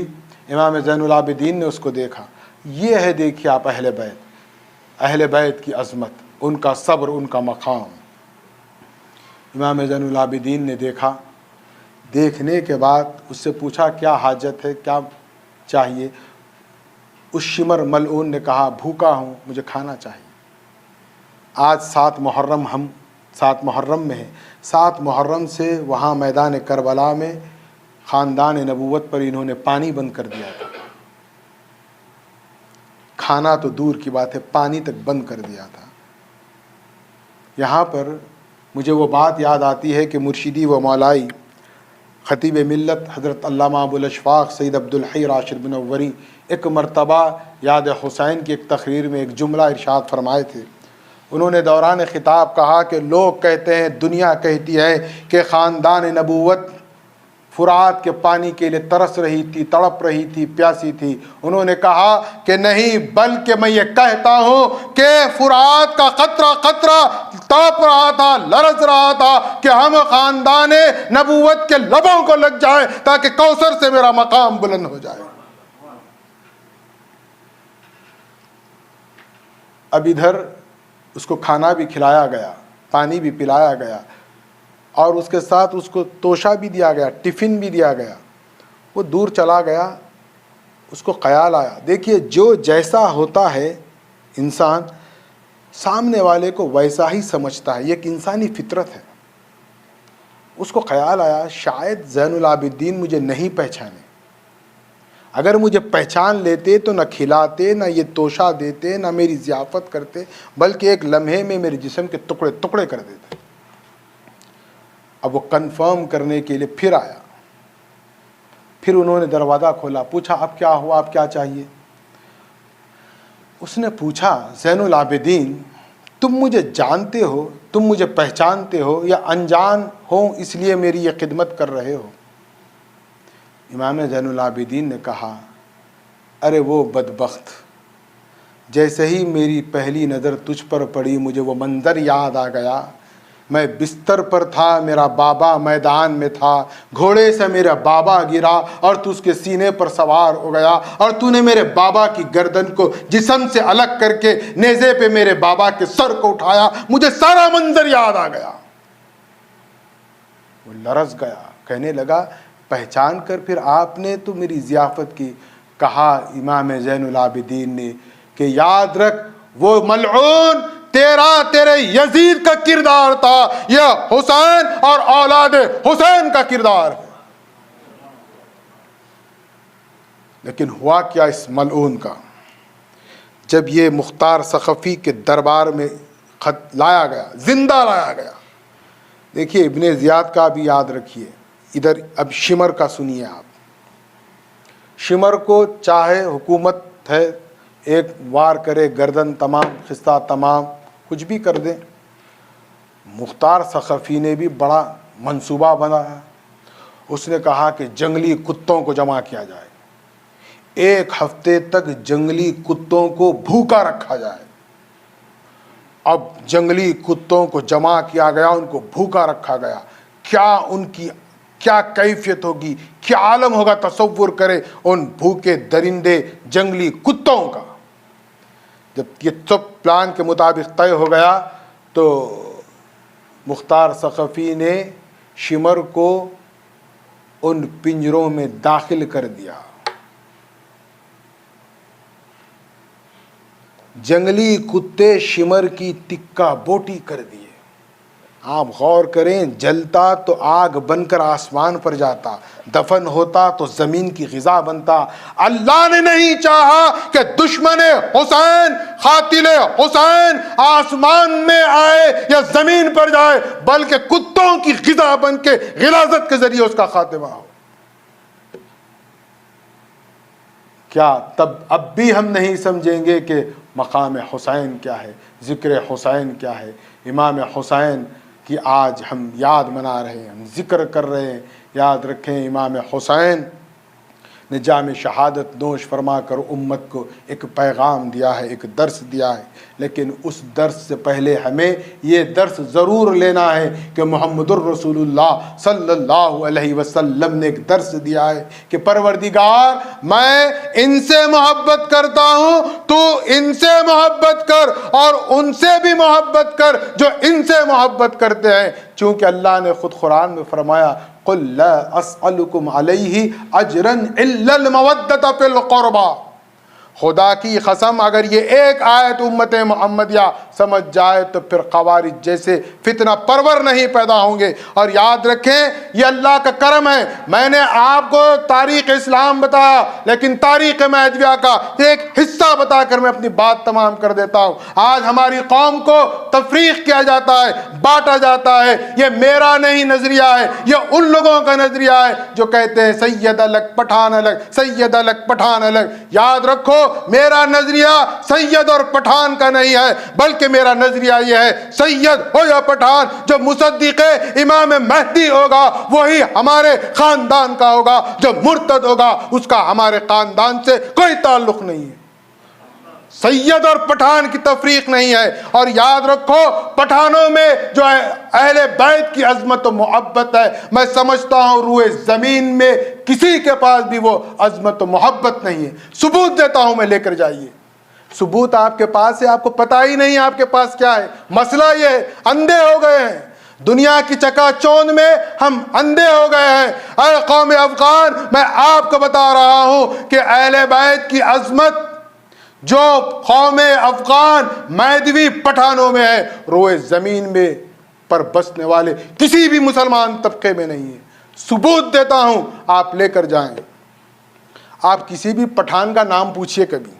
Speaker 1: امام زین العابدین نے اس کو دیکھا. یہ ہے دیکھیے آپ اہل بیت کی عظمت, ان کا صبر, ان کا مقام. امام زین العابدین نے دیکھا, دیکھنے کے بعد اس سے پوچھا کیا حاجت ہے, کیا چاہیے. اس شمر ملعون نے کہا بھوکا ہوں, مجھے کھانا چاہیے. آج 7 محرم, ہم 7 محرم میں ہیں. 7 محرم سے وہاں میدان کربلا میں خاندان نبوت پر انہوں نے پانی بند کر دیا تھا. کھانا تو دور کی بات ہے, پانی تک بند کر دیا تھا. یہاں پر مجھے وہ بات یاد آتی ہے کہ مرشدی و مولائی خطیب ملت حضرت علامہ ابوالاشفاق سید عبدالحی راشد منوری ایک مرتبہ یاد حسین کی ایک تقریر میں ایک جملہ ارشاد فرمائے تھے. انہوں نے دوران خطاب کہا کہ لوگ کہتے ہیں, دنیا کہتی ہے کہ خاندان نبوت فرات کے پانی کے لیے ترس رہی تھی, تڑپ رہی تھی, پیاسی تھی. انہوں نے کہا کہ نہیں, بلکہ میں یہ کہتا ہوں کہ فرات کا قطرہ قطرہ تڑپ رہا تھا, لرز رہا تھا کہ ہم خاندان نبوت کے لبوں کو لگ جائے تاکہ کوثر سے میرا مقام بلند ہو جائے. اب ادھر اس کو کھانا بھی کھلایا گیا, پانی بھی پلایا گیا, اور اس کے ساتھ اس کو توشہ بھی دیا گیا, ٹفن بھی دیا گیا. وہ دور چلا گیا, اس کو خیال آیا. دیکھیے جو جیسا ہوتا ہے انسان سامنے والے کو ویسا ہی سمجھتا ہے, یہ ایک انسانی فطرت ہے. اس کو خیال آیا شاید زین العابدین مجھے نہیں پہچانے, اگر مجھے پہچان لیتے تو نہ کھلاتے, نہ یہ توشہ دیتے, نہ میری ضیافت کرتے, بلکہ ایک لمحے میں میرے جسم کے ٹکڑے ٹکڑے کر دیتے. اب وہ کنفرم کرنے کے لیے پھر آیا, پھر انہوں نے دروازہ کھولا, پوچھا اب کیا ہوا, اب کیا چاہیے. اس نے پوچھا زین العابدین تم مجھے جانتے ہو, تم مجھے پہچانتے ہو, یا انجان ہو اس لیے میری یہ خدمت کر رہے ہو. امام زین العابدین نے کہا ارے وہ بدبخت, جیسے ہی میری پہلی نظر تجھ پر پڑی مجھے وہ منظر یاد آ گیا. میں بستر پر تھا, میرا بابا میدان میں تھا, گھوڑے سے میرا بابا گرا اور تو اس کے سینے پر سوار ہو گیا, اور تو نے میرے بابا کی گردن کو جسم سے الگ کر کے نیزے پہ میرے بابا کے سر کو اٹھایا. مجھے سارا منظر یاد آ گیا. وہ لرز گیا, کہنے لگا پہچان کر پھر آپ نے تو میری ضیافت کی. کہا امام زین العابدین نے کہ یاد رکھ وہ ملعون تیرے یزید کا کردار تھا, یہ حسین اور اولاد حسین کا کردار ہے. لیکن ہوا کیا اس ملعون کا, جب یہ مختار ثقفی کے دربار میں خط لایا گیا, زندہ لایا گیا. دیکھیے ابن زیاد کا بھی یاد رکھیے. ادھر اب شمر کا سنیے آپ. شمر کو چاہے حکومت ہے ایک وار کرے, گردن تمام, خستہ تمام, کچھ بھی کر دیں. مختار ثقفی نے بھی بڑا منصوبہ بنایا. اس نے کہا کہ جنگلی کتوں کو جمع کیا جائے, 1 ہفتے تک جنگلی کتوں کو بھوکا رکھا جائے. اب جنگلی کتوں کو جمع کیا گیا, ان کو بھوکا رکھا گیا. کیا ان کی کیا کیفیت ہوگی, کیا عالم ہوگا, تصور کرے ان بھوکے درندے جنگلی کتوں کا. جب یہ سب پلان کے مطابق طے ہو گیا تو مختار ثقفی نے شمر کو ان پنجروں میں داخل کر دیا. جنگلی کتے شمر کی ٹکا بوٹی کر دیے. آپ غور کریں, جلتا تو آگ بن کر آسمان پر جاتا, دفن ہوتا تو زمین کی غذا بنتا. اللہ نے نہیں چاہا کہ دشمن حسین, قاتل حسین آسمان میں آئے یا زمین پر جائے, بلکہ کتوں کی غذا بن کے غلاظت کے ذریعے اس کا خاتمہ ہو. کیا تب اب بھی ہم نہیں سمجھیں گے کہ مقام حسین کیا ہے, ذکر حسین کیا ہے. امام حسین کی آج ہم یاد منا رہے ہیں, ہم ذکر کر رہے ہیں. یاد رکھیں امام حسین نے جام شہادت نوش فرما کر امت کو ایک پیغام دیا ہے، ایک درس دیا ہے، لیکن اس درس سے پہلے ہمیں یہ درس ضرور لینا ہے کہ محمد الرسول اللہ صلی اللہ علیہ وسلم نے ایک درس دیا ہے کہ پروردگار میں ان سے محبت کرتا ہوں، تو ان سے محبت کر اور ان سے بھی محبت کر جو ان سے محبت کرتے ہیں، چونکہ اللہ نے خود قرآن میں فرمایا قل لا اسألکم علیہ اجرا الا المودۃ فی القربى۔ خدا کی قسم اگر یہ ایک آیت امت محمدیہ سمجھ جائے تو پھر خوارج جیسے فتنہ پرور نہیں پیدا ہوں گے۔ اور یاد رکھیں یہ اللہ کا کرم ہے، میں نے آپ کو تاریخ اسلام بتایا، لیکن تاریخ مہدویہ کا ایک حصہ بتا کر میں اپنی بات تمام کر دیتا ہوں۔ آج ہماری قوم کو تفریق کیا جاتا ہے، بانٹا جاتا ہے، یہ میرا نہیں نظریہ ہے، یہ ان لوگوں کا نظریہ ہے جو کہتے ہیں سید الگ پٹھان الگ، سید الگ پٹھان الگ۔ یاد رکھو میرا نظریہ سید اور پٹھان کا نہیں ہے، بلکہ میرا نظریہ یہ ہے سید ہو یا پٹھان، جو مصدق امام مہدی ہوگا وہی ہمارے خاندان کا ہوگا، جو مرتد ہوگا اس کا ہمارے خاندان سے کوئی تعلق نہیں ہے۔ سید اور پٹھان کی تفریق نہیں ہے۔ اور یاد رکھو پٹھانوں میں جو ہے اہل بیت کی عظمت و محبت ہے، میں سمجھتا ہوں روئے زمین میں کسی کے پاس بھی وہ عظمت و محبت نہیں ہے۔ ثبوت دیتا ہوں میں، لے کر جائیے۔ ثبوت آپ کے پاس ہے، آپ کو پتہ ہی نہیں آپ کے پاس کیا ہے۔ مسئلہ یہ ہے اندھے ہو گئے ہیں، دنیا کی چکا چوند میں ہم اندھے ہو گئے ہیں۔ اے قوم افغان، میں آپ کو بتا رہا ہوں کہ اہل بیت کی عظمت جو قوم افغان مہدوی پٹھانوں میں ہے، روئے زمین میں پر بسنے والے کسی بھی مسلمان طبقے میں نہیں ہے۔ ثبوت دیتا ہوں، آپ لے کر جائیں۔ آپ کسی بھی پٹھان کا نام پوچھئے کبھی،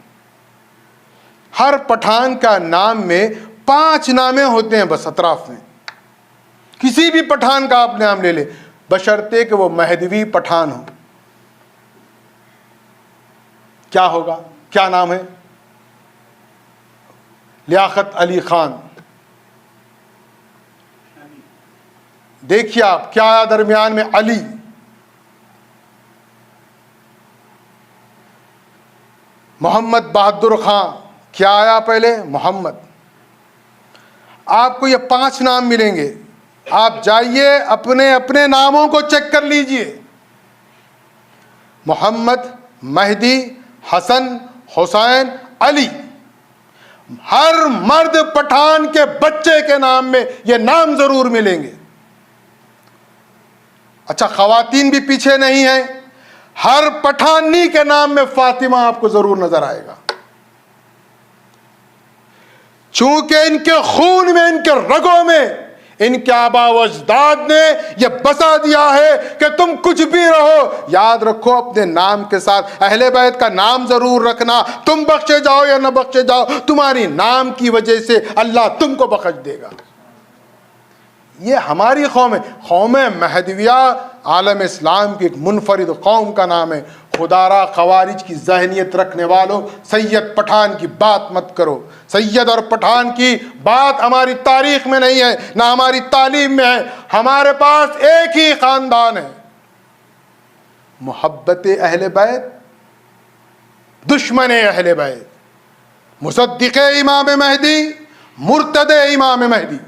Speaker 1: ہر پٹھان کا نام میں 5 نامیں ہوتے ہیں بس اطراف میں۔ کسی بھی پٹھان کا آپ نام لے لیں، بشرطے کہ وہ مہدوی پٹھان ہو۔ کیا ہوگا؟ کیا نام ہے؟ لیاقت علی خان۔ دیکھیے آپ کیا آیا درمیان میں؟ علی۔ محمد بہادر خان، کیا آیا پہلے؟ محمد۔ آپ کو یہ 5 نام ملیں گے، آپ جائیے اپنے اپنے ناموں کو چیک کر لیجئے۔ محمد، مہدی، حسن، حسین، علی۔ ہر مرد پٹھان کے بچے کے نام میں یہ نام ضرور ملیں گے۔ اچھا خواتین بھی پیچھے نہیں ہیں، ہر پٹھانی کے نام میں فاطمہ آپ کو ضرور نظر آئے گا، چونکہ ان کے خون میں، ان کے رگوں میں ان کے آبا و اجداد نے یہ بسا دیا ہے کہ تم کچھ بھی رہو، یاد رکھو اپنے نام کے ساتھ اہل بیت کا نام ضرور رکھنا۔ تم بخشے جاؤ یا نہ بخشے جاؤ، تمہاری نام کی وجہ سے اللہ تم کو بخش دے گا۔ یہ ہماری قوم ہے، قوم مہدویہ عالم اسلام کی ایک منفرد قوم کا نام ہے۔ خدا را خوارج کی ذہنیت رکھنے والوں، سید پٹھان کی بات مت کرو۔ سید اور پٹھان کی بات ہماری تاریخ میں نہیں ہے، نہ ہماری تعلیم میں ہے۔ ہمارے پاس ایک ہی خاندان ہے، محبت اہل بیت، دشمن اہل بیت، مصدق امام مہدی، مرتد امام مہدی،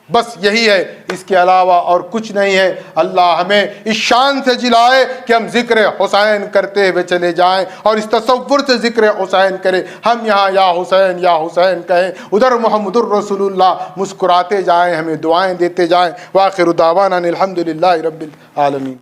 Speaker 1: بس یہی ہے، اس کے علاوہ اور کچھ نہیں ہے۔ اللہ ہمیں اس شان سے جلائے کہ ہم ذکر حسین کرتے ہوئے چلے جائیں اور اس تصور سے ذکر حسین کریں۔ ہم یہاں یا حسین کہیں، ادھر محمد الرسول اللہ مسکراتے جائیں، ہمیں دعائیں دیتے جائیں۔ وآخر دعوانا الحمدللہ رب العالمین۔